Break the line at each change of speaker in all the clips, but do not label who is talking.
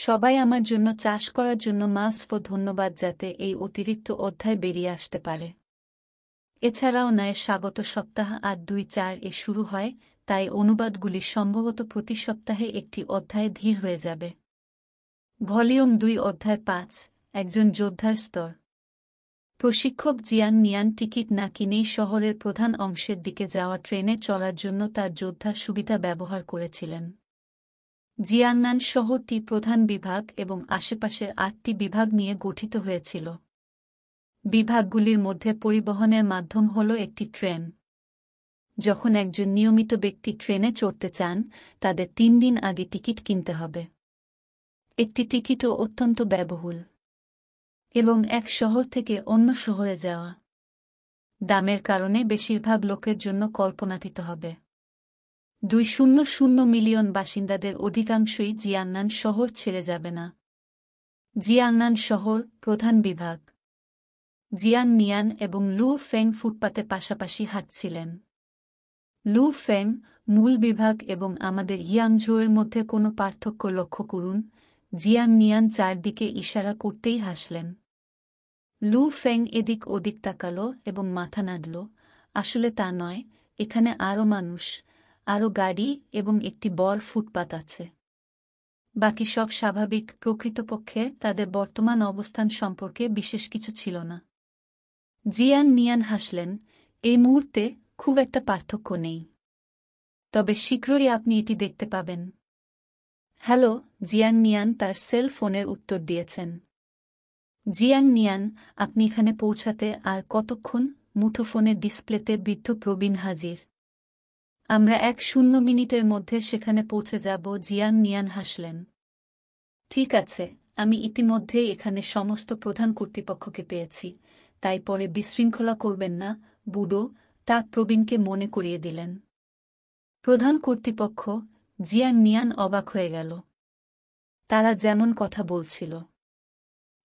সবাই আমার জন্য চাষ করার জন্য মাসফ ধন্যবাদ যাতে এই অতিরিক্ত অধ্যায় বেরিয়ে আসতে পারে। এছাড়াও ন্যায় স্বাগত সপ্তাহ ৮-২-৪ এ শুরু হয়, তাই অনুবাদগুলি সম্ভবত প্রতি সপ্তাহে একটি অধ্যায়ে ধীর হয়ে যাবে। ভলিউম ২ অধ্যায় ৫ একজন যোদ্ধার স্তর। প্রশিক্ষক জিয়াং নিয়ান টিকিট না কিনেই শহরের প্রধান অংশের দিকে যাওয়া ট্রেনে চড়ার জন্য তার যোদ্ধার সুবিধা ব্যবহার করেছিলেন। জিয়াংনান শহরটি প্রধান বিভাগ এবং আশেপাশের ৮টি বিভাগ নিয়ে গঠিত হয়েছিল। বিভাগগুলির মধ্যে পরিবহনের মাধ্যম হল একটি ট্রেন। যখন একজন নিয়মিত ব্যক্তি ট্রেনে চড়তে চান, তাদের ৩ দিন আগে টিকিট কিনতে হবে। একটি টিকিটও অত্যন্ত ব্যয়বহুল এবং এক শহর থেকে অন্য শহরে যাওয়া দামের কারণে বেশিরভাগ লোকের জন্য কল্পনাতীত হবে। ২০০ মিলিয়ন বাসিন্দাদের অধিকাংশই জিয়াংনান শহর ছেড়ে যাবে না। জিয়াংনান শহর প্রধান বিভাগ। জিয়াং নিয়ান এবং লু ফেং ফুটপাতে পাশাপাশি হাঁটছিলেন। লু ফেং মূল বিভাগ এবং আমাদের ইয়াংঝোয়ের মধ্যে কোনো পার্থক্য লক্ষ্য করুন। জিয়াং নিয়ান চারদিকে ইশারা করতেই হাসলেন। লু ফেং এদিক ওদিক তাকাল এবং মাথা নাড়ল। আসলে তা নয়, এখানে আরও মানুষ, আরও গাড়ি এবং একটি বড় ফুটপাত আছে। বাকি সব স্বাভাবিক। প্রকৃতপক্ষে তাদের বর্তমান অবস্থান সম্পর্কে বিশেষ কিছু ছিল না। জিয়াং নিয়ান হাসলেন। এই মুহূর্তে খুব একটা পার্থক্য নেই, তবে শীঘ্রই আপনি এটি দেখতে পাবেন। হ্যালো, জিয়াং নিয়ান তার সেল ফোনের উত্তর দিয়েছেন। জিয়াং নিয়ান, আপনি এখানে পৌঁছাতে আর কতক্ষণ? মুঠোফোনের ডিসপ্লেতে বৃদ্ধ প্রবীণ হাজির। আমরা ১-০ মিনিটের মধ্যে সেখানে পৌঁছে যাব। জিয়াং নিয়ান হাসলেন। ঠিক আছে, আমি ইতিমধ্যেই এখানে সমস্ত প্রধান কর্তৃপক্ষকে পেয়েছি, তাই পরে বিশৃঙ্খলা করবেন না, বুড়ো, তা প্রবীণকে মনে করিয়ে দিলেন। প্রধান কর্তৃপক্ষ? জিয়াং নিয়ান অবাক হয়ে গেল। তারা যেমন কথা বলছিল।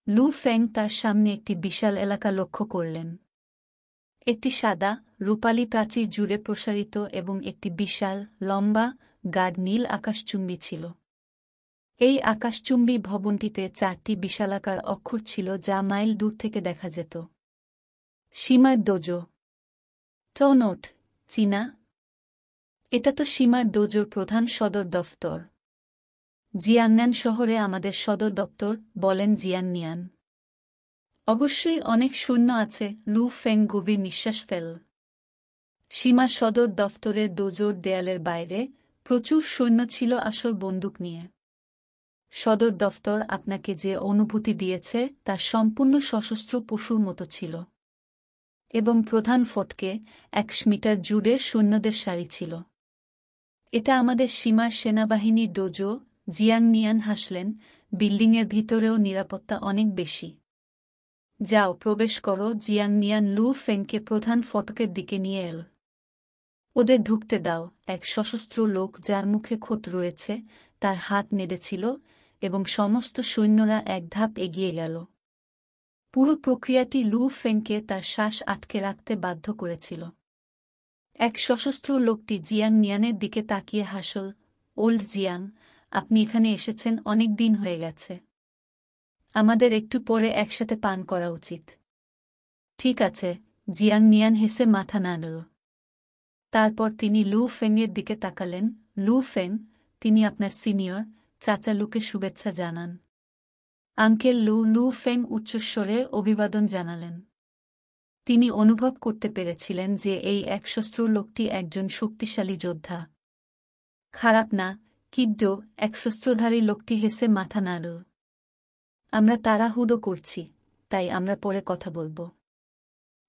লু ফেং তার সামনে একটি বিশাল এলাকা লক্ষ্য করলেন। একটি সাদা, রূপালী প্রাচীর জুড়ে প্রসারিত এবং একটি বিশাল, লম্বা, গাঢ় নীল আকাশচুম্বী ছিল। এই আকাশচুম্বী ভবনটিতে ৪টি বিশালাকার অক্ষর ছিল যা মাইল দূর থেকে দেখা যেত। সীমার দোজো। টোনোট, চীনা? এটা তো সীমার দোজোর প্রধান সদর দফতর। জিয়াংনান শহরে আমাদের সদর দপ্তর, বলেন জিয়াং নিয়ান। অবশ্যই অনেক সৈন্য আছে। লু ফেং গভীর নিঃশ্বাস ফেল। সীমা সদর দফতরের দোজোর দেয়ালের বাইরে প্রচুর সৈন্য ছিল আসল বন্দুক নিয়ে। সদর দফতর আপনাকে যে অনুভূতি দিয়েছে তা সম্পূর্ণ সশস্ত্র পশুর মতো ছিল। এবং প্রধান ফটকে ১০০ মিটার জুড়ে সৈন্যদের সারি ছিল। এটা আমাদের সীমার সেনাবাহিনীর ডোজো। জিয়াং নিয়ান হাসলেন। বিল্ডিংয়ের ভিতরেও নিরাপত্তা অনেক বেশি। যাও, প্রবেশ করো। জিয়াং নিয়ান লু ফেংকে প্রধান ফটকের দিকে নিয়ে এল। ওদের ঢুকতে দাও। এক সশস্ত্র লোক যার মুখে ক্ষত রয়েছে তার হাত নেড়েছিল এবং সমস্ত সৈন্যরা এক ধাপ এগিয়ে গেল। পুরো প্রক্রিয়াটি লু ফেংকে তার শ্বাস আটকে রাখতে বাধ্য করেছিল। এক সশস্ত্র লোকটি জিয়াং নিয়ানের দিকে তাকিয়ে হাসল। ওল্ড জিয়াং, আপনি এখানে এসেছেন অনেক দিন হয়ে গেছে। আমাদের একটু পরে একসাথে পান করা উচিত। ঠিক আছে। জিয়াং নিয়ান হেসে মাথা নাড়ল। তারপর তিনি লু ফেংয়ের দিকে তাকালেন। লু ফেং, তিনি আপনার সিনিয়র, চাচা লুকে শুভেচ্ছা জানান। আঙ্কেল লু। লু ফেং উচ্চস্বরে অভিবাদন জানালেন। তিনি অনুভব করতে পেরেছিলেন যে এই একশস্ত্র লোকটি একজন শক্তিশালী যোদ্ধা। খারাপ না, কিড্ডো, একশস্ত্রধারী লোকটি হেসে মাথা নাড়ল। আমরা তাড়াহুড়ো করছি, তাই আমরা পরে কথা বলবো।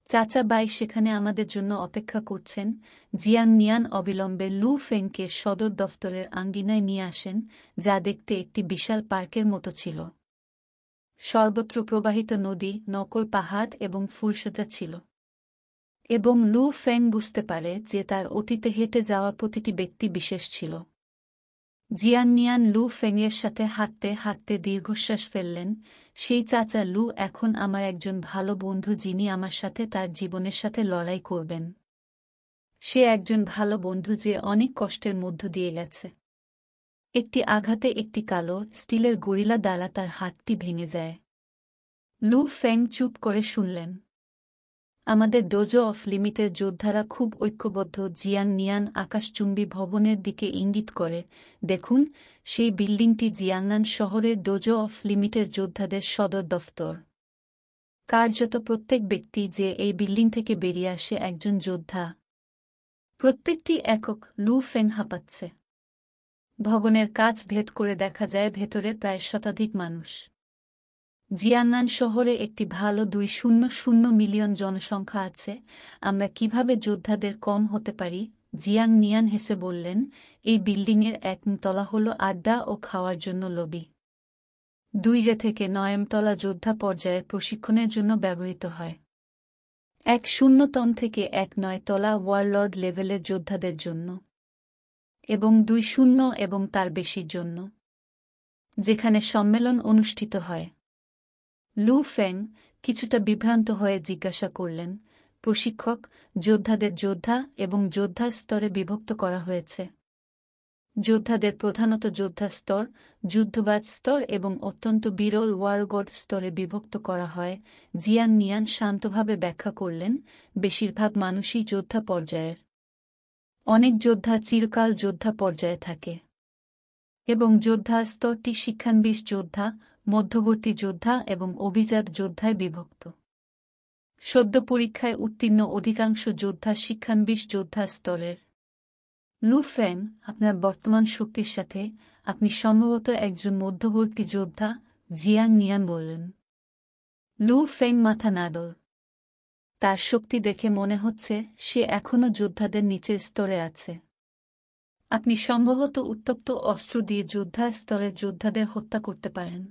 চাচা বাই সেখানে আমাদের জন্য অপেক্ষা করছেন। জিয়াং নিয়ান অবিলম্বে লু ফেংকে সদর দফতরের আঙ্গিনায় নিয়ে আসেন, যা দেখতে একটি বিশাল পার্কের মতো ছিল। সর্বত্র প্রবাহিত নদী, নকল পাহাড় এবং ফুলসজ্জা ছিল। এবং লু ফেং বুঝতে পারে যে তার অতীতে হেঁটে যাওয়া প্রতিটি ব্যক্তি বিশেষ ছিল। জিয়াং নিয়ান লু ফেংয়ের সাথে হাঁটতে হাঁটতে দীর্ঘশ্বাস ফেললেন। সেই চাচা লু এখন আমার একজন ভালো বন্ধু যিনি আমার সাথে তার জীবনের সাথে লড়াই করবেন। সে একজন ভালো বন্ধু যে অনেক কষ্টের মধ্য দিয়ে গেছে। একটি আঘাতে একটি কালো স্টিলের গরিলা দ্বারা তার হাতটি ভেঙে যায়। লু ফেং চুপ করে শুনলেন। আমাদের ডোজো অফ লিমিটের যোদ্ধারা খুব ঐক্যবদ্ধ। জিয়াং নিয়ান আকাশচুম্বী ভবনের দিকে ইঙ্গিত করে। দেখুন, সেই বিল্ডিংটি জিয়াংনান শহরের ডোজো অফ লিমিটের যোদ্ধাদের সদর দফতর। কার্যত প্রত্যেক ব্যক্তি যে এই বিল্ডিং থেকে বেরিয়ে আসে একজন যোদ্ধা। প্রত্যেকটি একক। লু ফেং হাঁপাচ্ছে। ভবনের কাচ ভেদ করে দেখা যায় ভেতরে প্রায় শতাধিক মানুষ। জিয়াংনান শহরে একটি ভালো 200 মিলিয়ন জনসংখ্যা আছে। আমরা কিভাবে যোদ্ধাদের কম হতে পারি? জিয়াং নিয়ান হেসে বললেন, এই বিল্ডিংয়ের 1 তলা হল আড্ডা ও খাওয়ার জন্য লবি। 2 থেকে 9 তলা যোদ্ধা পর্যায়ের প্রশিক্ষণের জন্য ব্যবহৃত হয়। 10 থেকে 19 তলা ওয়ারলর্ড লেভেলের যোদ্ধাদের জন্য, এবং 20 এবং তার বেশির জন্য, যেখানে সম্মেলন অনুষ্ঠিত হয়। লু ফেং কিছুটা বিভ্রান্ত হয়ে জিজ্ঞাসা করলেন, প্রশিক্ষক, যোদ্ধাদের যোদ্ধা এবং যোদ্ধা স্তরে বিভক্ত করা হয়েছে। যোদ্ধাদের প্রধানত যোদ্ধা স্তর, যুদ্ধবাজ স্তর এবং অত্যন্ত বিরল ওয়ারগড স্তরে বিভক্ত করা হয়। জিয়াং নিয়ান শান্তভাবে ব্যাখ্যা করলেন, বেশিরভাগ মানুষই যোদ্ধা পর্যায়ের। অনেক যোদ্ধা চিরকাল যোদ্ধা পর্যায়ে থাকে, এবং যোদ্ধা স্তরটি শিক্ষানবিশ যোদ্ধা, মধ্যবর্তী যোদ্ধা এবং অভিজাত যোদ্ধায় বিভক্ত। সদ্য পরীক্ষায় উত্তীর্ণ অধিকাংশ যোদ্ধা শিক্ষানবিশ যোদ্ধা স্তরের। লু ফেং, আপনার বর্তমান শক্তির সাথে আপনি সম্ভবত একজন মধ্যবর্তী যোদ্ধা, জিয়াং নিয়ান বললেন। লু ফেং মাথা নাড়ল। তার শক্তি দেখে মনে হচ্ছে সে এখনও যোদ্ধাদের নিচের স্তরে আছে। আপনি সম্ভবত উত্তপ্ত অস্ত্র দিয়ে যোদ্ধা স্তরের যোদ্ধাদের হত্যা করতে পারেন,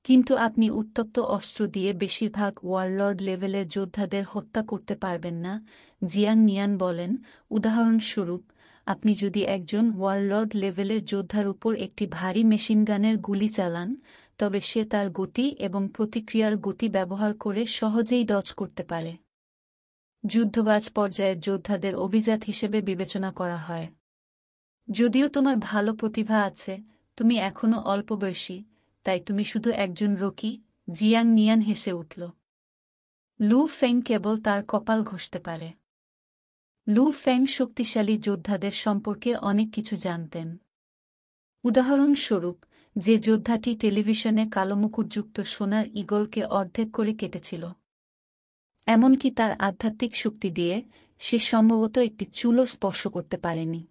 কিন্তু আপনি উত্তপ্ত অস্ত্র দিয়ে বেশিরভাগ ওয়ারলর্ড লেভেলের যোদ্ধাদের হত্যা করতে পারবেন না। জিয়াং নিয়ান বলেন, উদাহরণস্বরূপ, আপনি যদি একজন ওয়ারলর্ড লেভেলের যোদ্ধার উপর একটি ভারী মেশিনগানের গুলি চালান, তবে সে তার গতি এবং প্রতিক্রিয়ার গতি ব্যবহার করে সহজেই ডজ করতে পারে। যুদ্ধবাজ পর্যায়ের যোদ্ধাদের অভিজাত হিসেবে বিবেচনা করা হয়। যদিও তোমার ভালো প্রতিভা আছে, তুমি এখনও অল্প বয়সী, তাই তুমি শুধু একজন রকি। জিয়াং নিয়ান হেসে উঠল। লু ফেং কেবল তার কপাল ঘষতে পারে। লু ফেং শক্তিশালী যোদ্ধাদের সম্পর্কে অনেক কিছু জানতেন। উদাহরণস্বরূপ, যে যোদ্ধাটি টেলিভিশনে কালো মুকুটযুক্ত সোনার ঈগলকে অর্ধেক করে কেটেছিল, এমনকি তার আধ্যাত্মিক শক্তি দিয়ে সে সম্ভবত একটি চুলও স্পর্শ করতে পারেনি।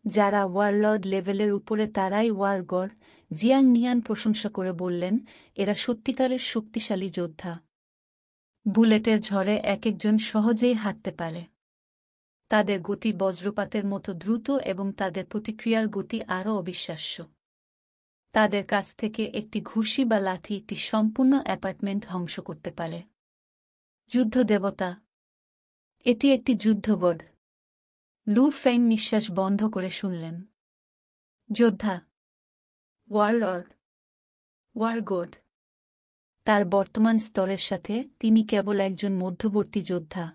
যারা ওয়ারলর্ড লেভেলের উপরে তারাই ওয়ারগড়। জিয়াং নিয়ান প্রশংসা করে বললেন, এরা সত্যিকারের শক্তিশালী যোদ্ধা। বুলেটের ঝড়ে একজন সহজেই হাঁটতে পারে। তাদের গতি বজ্রপাতের মতো দ্রুত এবং তাদের প্রতিক্রিয়ার গতি আরও অবিশ্বাস্য। তাদের কাছ থেকে একটি ঘুষি বা লাঠি একটি সম্পূর্ণ অ্যাপার্টমেন্ট ধ্বংস করতে পারে। যুদ্ধ দেবতা। এটি একটি যুদ্ধগড়। লু ফেং নিঃশ্বাস বন্ধ করে শুনলেন। যোদ্ধা, ওয়ারলর্ড, ওয়ারগড। তার বর্তমান স্তরের সাথে তিনি কেবল একজন মধ্যবর্তী যোদ্ধা।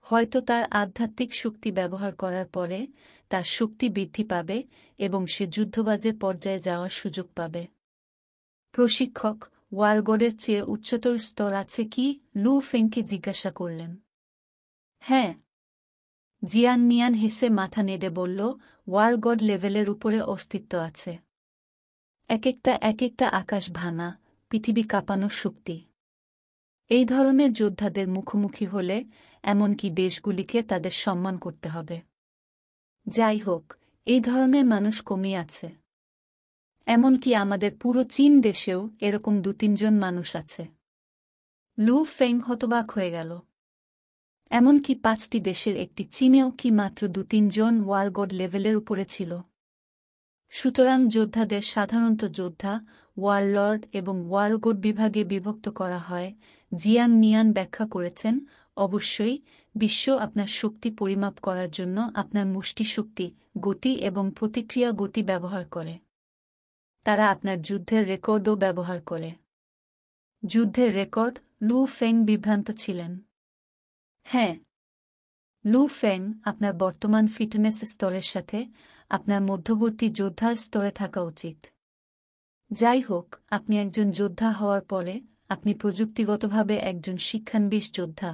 হয়তো তার আধ্যাত্মিক শক্তি ব্যবহার করার পরে তার শক্তি বৃদ্ধি পাবে এবং সে যুদ্ধবাজের পর্যায়ে যাওয়ার সুযোগ পাবে। প্রশিক্ষক, ওয়ারগডের চেয়ে উচ্চতর স্তর আছে কি? লু ফেংকে জিজ্ঞাসা করলেন। হ্যাঁ। জিয়াং নিয়ান হেসে মাথা নেড়ে বলল, ওয়ারগড লেভেলের উপরে অস্তিত্ব আছে। এক একটা আকাশ ভাঙা, পৃথিবী কাঁপানোর শক্তি। এই ধরনের যোদ্ধাদের মুখোমুখি হলে এমনকি দেশগুলিকে তাদের সম্মান করতে হবে। যাই হোক, এই ধরনের মানুষ কমই আছে। এমনকি আমাদের পুরো চীন দেশেও এরকম 2-3 জন মানুষ আছে। লু ফেং হতবাক হয়ে গেল। এমনকি 5টি দেশের একটি চীনেও কি মাত্র 2-3 জন ওয়ারগড লেভেলের উপরে ছিল? সুতরাং যোদ্ধাদের সাধারণত যোদ্ধা, ওয়ারলর্ড এবং ওয়ারগড বিভাগে বিভক্ত করা হয়। জিয়াং নিয়ান ব্যাখ্যা করেছেন, অবশ্যই, বিশ্ব আপনার শক্তি পরিমাপ করার জন্য আপনার মুষ্টি শক্তি, গতি এবং প্রতিক্রিয়া গতি ব্যবহার করে। তারা আপনার যুদ্ধের রেকর্ডও ব্যবহার করে। যুদ্ধের রেকর্ড? লু ফেং বিভ্রান্ত ছিলেন। হ্যাঁ। লু ফেং, আপনার বর্তমান ফিটনেস স্তরের সাথে আপনার মধ্যবর্তী যোদ্ধার স্তরে থাকা উচিত। যাই হোক, আপনি একজন যোদ্ধা হওয়ার পরে আপনি প্রযুক্তিগতভাবে একজন শিক্ষানবিশ যোদ্ধা।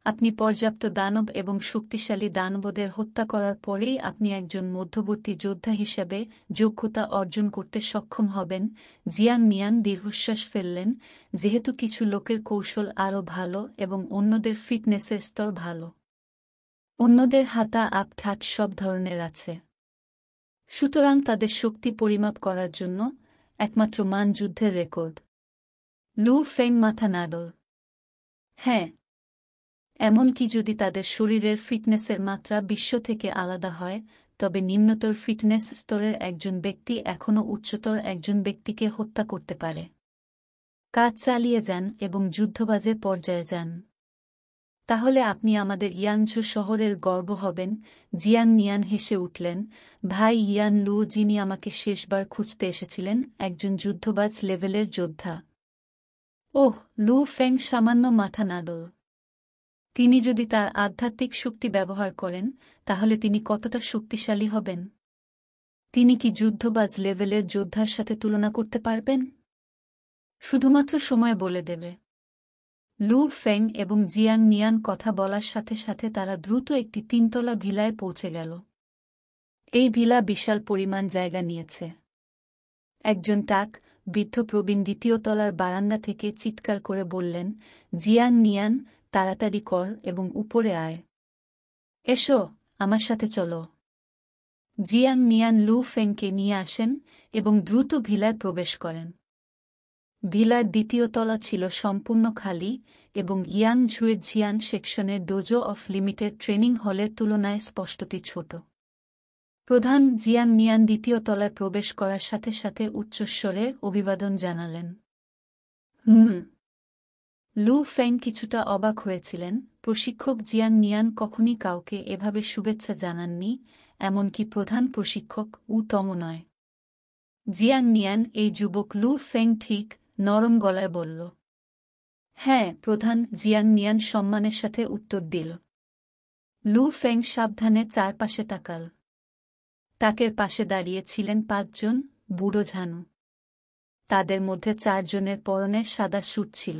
আপনি পর্যাপ্ত দানব এবং শক্তিশালী দানবদের হত্যা করার পরেই আপনি একজন মধ্যবর্তী যোদ্ধা হিসেবে যোগ্যতা অর্জন করতে সক্ষম হবেন। জিয়াং নিয়ান দীর্ঘশ্বাস ফেললেন, যেহেতু কিছু লোকের কৌশল আরও ভালো এবং অন্যদের ফিটনেসের স্তর ভালো। অন্যদের হাতা আপ ঠাট সব ধরনের আছে। সুতরাং তাদের শক্তি পরিমাপ করার জন্য একমাত্র মান যুদ্ধের রেকর্ড। লু ফেং মাথা নাড়ল। হ্যাঁ, এমনকি যদি তাদের শরীরের ফিটনেসের মাত্রা বিশ্ব থেকে আলাদা হয়, তবে নিম্নতর ফিটনেস স্তরের একজন ব্যক্তি এখনও উচ্চতর একজন ব্যক্তিকে হত্যা করতে পারে। কাজ চালিয়ে যান এবং যুদ্ধবাজের পর্যায়ে যান। তাহলে আপনি আমাদের ইয়ানঝু শহরের গর্ব হবেন। জিয়াং নিয়ান হেসে উঠলেন। ভাই ইয়ান লু, যিনি আমাকে শেষবার খুঁজতে এসেছিলেন, একজন যুদ্ধবাজ লেভেলের যোদ্ধা। ওহ, লু ফেং সামান্য মাথা নাড়ল। তিনি যদি তার আধ্যাত্মিক শক্তি ব্যবহার করেন, তাহলে তিনি কতটা শক্তিশালী হবেন? তিনি কি যুদ্ধবাজ লেভেলের যোদ্ধার সাথে তুলনা করতে পারবেন? শুধুমাত্র সময় বলে দেবে। লু ফেং এবং জিয়াং নিয়ান কথা বলার সাথে সাথে তারা দ্রুত একটি 3তলা ভিলায় পৌঁছে গেল। এই ভিলা বিশাল পরিমাণ জায়গা নিয়েছে। একজন টাক বৃদ্ধ প্রবীণ 2য় তলার বারান্দা থেকে চিৎকার করে বললেন, জিয়াং নিয়ান, তাড়াতাড়ি কর এবং উপরে আয়। এসো, আমার সাথে চলো। জিয়াং নিয়ান লু ফেংকে নিয়ে আসেন এবং দ্রুত ভিলায় প্রবেশ করেন। ভিলার 2য় তলা ছিল সম্পূর্ণ খালি এবং ইয়ানঝুয়ের জিয়ান সেকশনের ডোজো অফ লিমিটেড ট্রেনিং হলের তুলনায় স্পষ্টতই ছোট। প্রধান জিয়াং নিয়ান 2য় তলায় প্রবেশ করার সাথে সাথে উচ্চস্বরে অভিবাদন জানালেন। লু ফেং কিছুটা অবাক হয়েছিলেন। প্রশিক্ষক জিয়াং নিয়ান কখনই কাউকে এভাবে শুভেচ্ছা জানাননি, এমনকি প্রধান প্রশিক্ষক উ টং নয়। জিয়াং নিয়ান, এই যুবক লু ফেং ঠিক নরম গলায় বলল। হ্যাঁ, প্রধান, জিয়াং নিয়ান সম্মানের সাথে উত্তর দিল। লু ফেং সাবধানে চারপাশে তাকাল। তাকের পাশে দাঁড়িয়ে ছিলেন 5 জন বুড়ো ঝানু। তাদের মধ্যে 4 জনের পরনে সাদা স্যুট ছিল।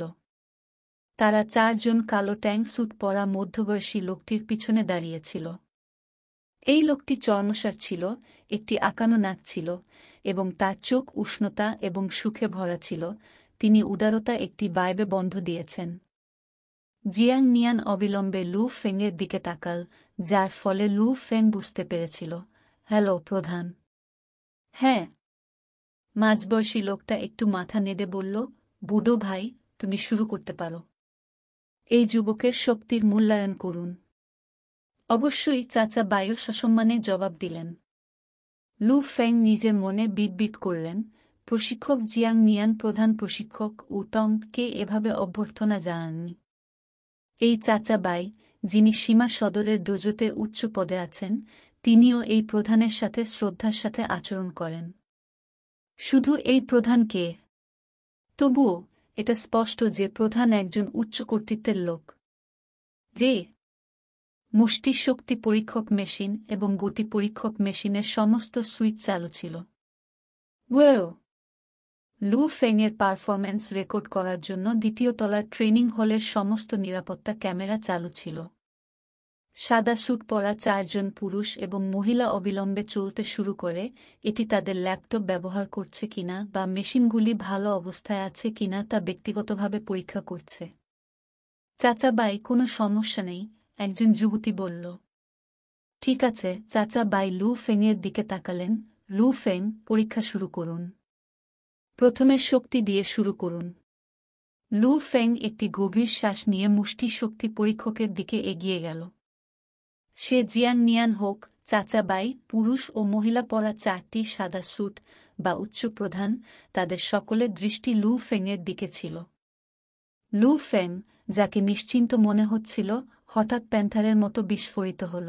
তারা 4 জন কালো ট্যাং স্যুট পরা মধ্যবয়সী লোকটির পিছনে দাঁড়িয়েছিল। এই লোকটি চর্মসার ছিল, একটি আঁকানো নাক ছিল এবং তার চোখ উষ্ণতা এবং সুখে ভরা ছিল। তিনি উদারতা একটি বাইবে বন্ধ দিয়েছেন। জিয়াং নিয়ান অবিলম্বে লু ফেংয়ের দিকে তাকাল, যার ফলে লু ফেং বুঝতে পেরেছিল। হ্যালো, প্রধান। হ্যাঁ। মাঝবয়সী লোকটা একটু মাথা নেড়ে বলল, বুড়ো ভাই, তুমি শুরু করতে পারো। এই যুবকের শক্তির মূল্যায়ন করুন। অবশ্যই, চাচা বায়ু সসম্মানে জবাব দিলেন। লু ফেং নিজের মনে বিটবিট করলেন। প্রশিক্ষক জিয়াং নিয়ান প্রধান প্রশিক্ষক উ টংকে এভাবে অভ্যর্থনা জানাননি। এই চাচা বাই, যিনি সীমা সদরের ডোজোতে উচ্চ পদে আছেন, তিনিও এই প্রধানের সাথে শ্রদ্ধার সাথে আচরণ করেন। শুধু এই প্রধান কে? তবুও এটা স্পষ্ট যে প্রধান একজন উচ্চ কর্তৃত্বের লোক। যে মুষ্টি শক্তি পরীক্ষক মেশিন এবং গতি পরীক্ষক মেশিনের সমস্ত সুইচ চালু ছিল। লু ফেংয়ের পারফরম্যান্স রেকর্ড করার জন্য 2য় তলার ট্রেনিং হলের সমস্ত নিরাপত্তা ক্যামেরা চালু ছিল। সাদা স্যুট পরা 4 জন পুরুষ এবং মহিলা অবিলম্বে চলতে শুরু করে, এটি তাদের ল্যাপটপ ব্যবহার করছে কিনা বা মেশিনগুলি ভালো অবস্থায় আছে কিনা তা ব্যক্তিগতভাবে পরীক্ষা করছে। চাচা বাই, কোনো সমস্যা নেই, একজন যুবতী বলল। ঠিক আছে, চাচা বাই লু ফেংয়ের দিকে তাকালেন। লু ফেং, পরীক্ষা শুরু করুন। প্রথমে শক্তি দিয়ে শুরু করুন। লু ফেং একটি গভীর শ্বাস নিয়ে মুষ্টি শক্তি পরীক্ষকের দিকে এগিয়ে গেল। সে জিয়াং নিয়ান হোক, চাচা বাই, পুরুষ ও মহিলা পরা 4টি সাদা স্যুট বা উচ্চ প্রধান, তাদের সকলের দৃষ্টি লু ফেংয়ের দিকে ছিল। লু ফেং, যাকে নিশ্চিন্ত মনে হচ্ছিল, হঠাৎ প্যান্থারের মতো বিস্ফোরিত হল।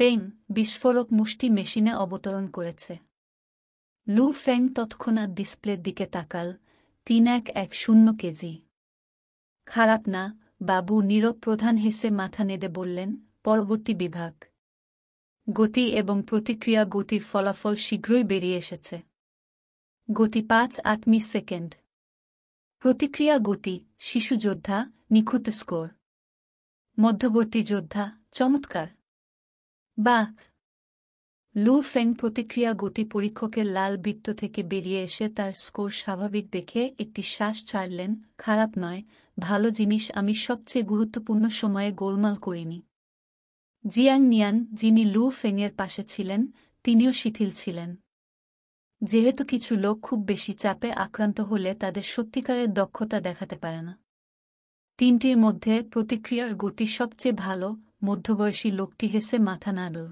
পেং, বিস্ফোরক মুষ্টি মেশিনে অবতরণ করেছে। লু ফেং তৎক্ষণাৎ ডিসপ্লের দিকে তাকাল। 3110 কেজি। খারাপ না, বাবু, নীরব প্রধান হেসে মাথা নেড়ে বললেন। পরবর্তী বিভাগ। গতি এবং প্রতিক্রিয়া গতির ফলাফল শীঘ্রই বেরিয়ে এসেছে। গতি 5-8 মিলিসেকেন্ড। প্রতিক্রিয়া গতি, শিশু যোদ্ধা, নিখুঁত স্কোর। মধ্যবর্তী যোদ্ধা, চমৎকার। বাহ! লু ফেং প্রতিক্রিয়া গতি পরীক্ষকের লাল বৃত্ত থেকে বেরিয়ে এসে তার স্কোর স্বাভাবিক দেখে একটি শ্বাস ছাড়লেন। খারাপ নয়, ভালো জিনিস। আমি সবচেয়ে গুরুত্বপূর্ণ সময়ে গোলমাল করিনি। জিয়াং নিয়ান, যিনি লু ফেংয়ের পাশে ছিলেন, তিনিও শিথিল ছিলেন। যেহেতু কিছু লোক খুব বেশি চাপে আক্রান্ত হলে তাদের সত্যিকারের দক্ষতা দেখাতে পারে না। তিনটির মধ্যে প্রতিক্রিয়ার গতি সবচেয়ে ভালো। মধ্যবয়সী লোকটি হেসে মাথা নাড়ল।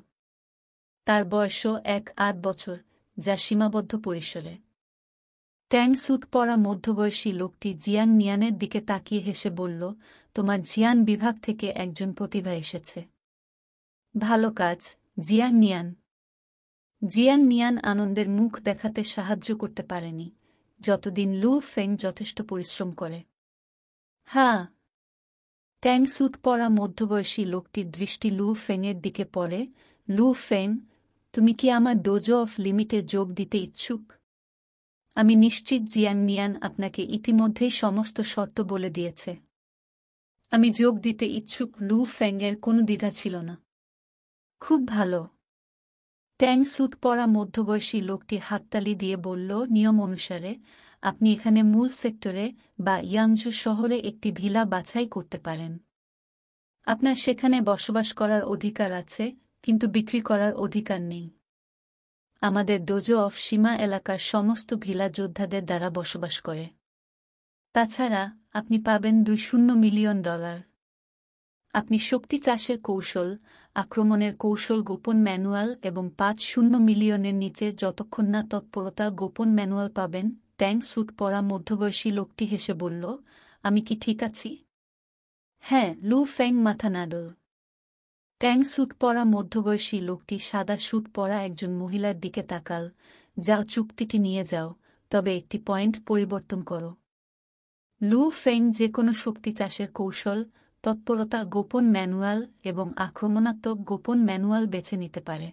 তার বয়সও 8 বছর, যা সীমাবদ্ধ পরিসরে। ট্যাং স্যুট পরা মধ্যবয়সী লোকটি জিয়াং নিয়ানের দিকে তাকিয়ে হেসে বলল, তোমার জিয়ান বিভাগ থেকে একজন প্রতিভা এসেছে। ভালো কাজ, জিয়াং নিয়ান। জিয়াং নিয়ান আনন্দের মুখ দেখাতে সাহায্য করতে পারেনি, যতদিন লু ফেং যথেষ্ট পরিশ্রম করে। হ্যাঁ। ট্যাং স্যুট পরা মধ্যবয়সী লোকটির দৃষ্টি লু ফেংয়ের দিকে পড়ে। লু ফেং, তুমি কি আমার ডোজো অফ লিমিটে যোগ দিতে ইচ্ছুক? আমি নিশ্চিত জিয়াং নিয়ান আপনাকে ইতিমধ্যেই সমস্ত শর্ত বলে দিয়েছে। আমি যোগ দিতে ইচ্ছুক। লু ফেংয়ের কোনো দ্বিধা ছিল না। খুব ভালো। ট্যাং স্যুট পরা মধ্যবয়সী লোকটি হাততালি দিয়ে বলল, নিয়ম অনুসারে আপনি এখানে মূল সেক্টরে বা ইয়াংজু শহরে একটি ভিলা বাছাই করতে পারেন। আপনার সেখানে বসবাস করার অধিকার আছে, কিন্তু বিক্রি করার অধিকার নেই। আমাদের ডোজো অফ সীমা এলাকার সমস্ত ভিলা যোদ্ধাদের দ্বারা বসবাস করে। তাছাড়া আপনি পাবেন $200 মিলিয়ন। আপনি শক্তি চাষের কৌশল, আক্রমণের কৌশল, গোপন ম্যানুয়াল এবং 50 মিলিয়নের নিচে যতক্ষণ না তৎপরতা গোপন ম্যানুয়াল পাবেন। ট্যাং স্যুট পরা মধ্যবয়সী লোকটি হেসে বলল, আমি কি ঠিক আছি? হ্যাঁ। লু ফেং মাথা নাড়ল। ট্যাং স্যুট পরা মধ্যবয়সী লোকটি সাদা স্যুট পরা একজন মহিলার দিকে তাকাল। যাও, চুক্তিটি নিয়ে যাও, তবে একটি পয়েন্ট পরিবর্তন করো। লু ফেং যে কোনো শক্তি চাষের কৌশল, তৎপরতা গোপন ম্যানুয়াল এবং আক্রমণাত্মক গোপন ম্যানুয়াল বেছে নিতে পারে।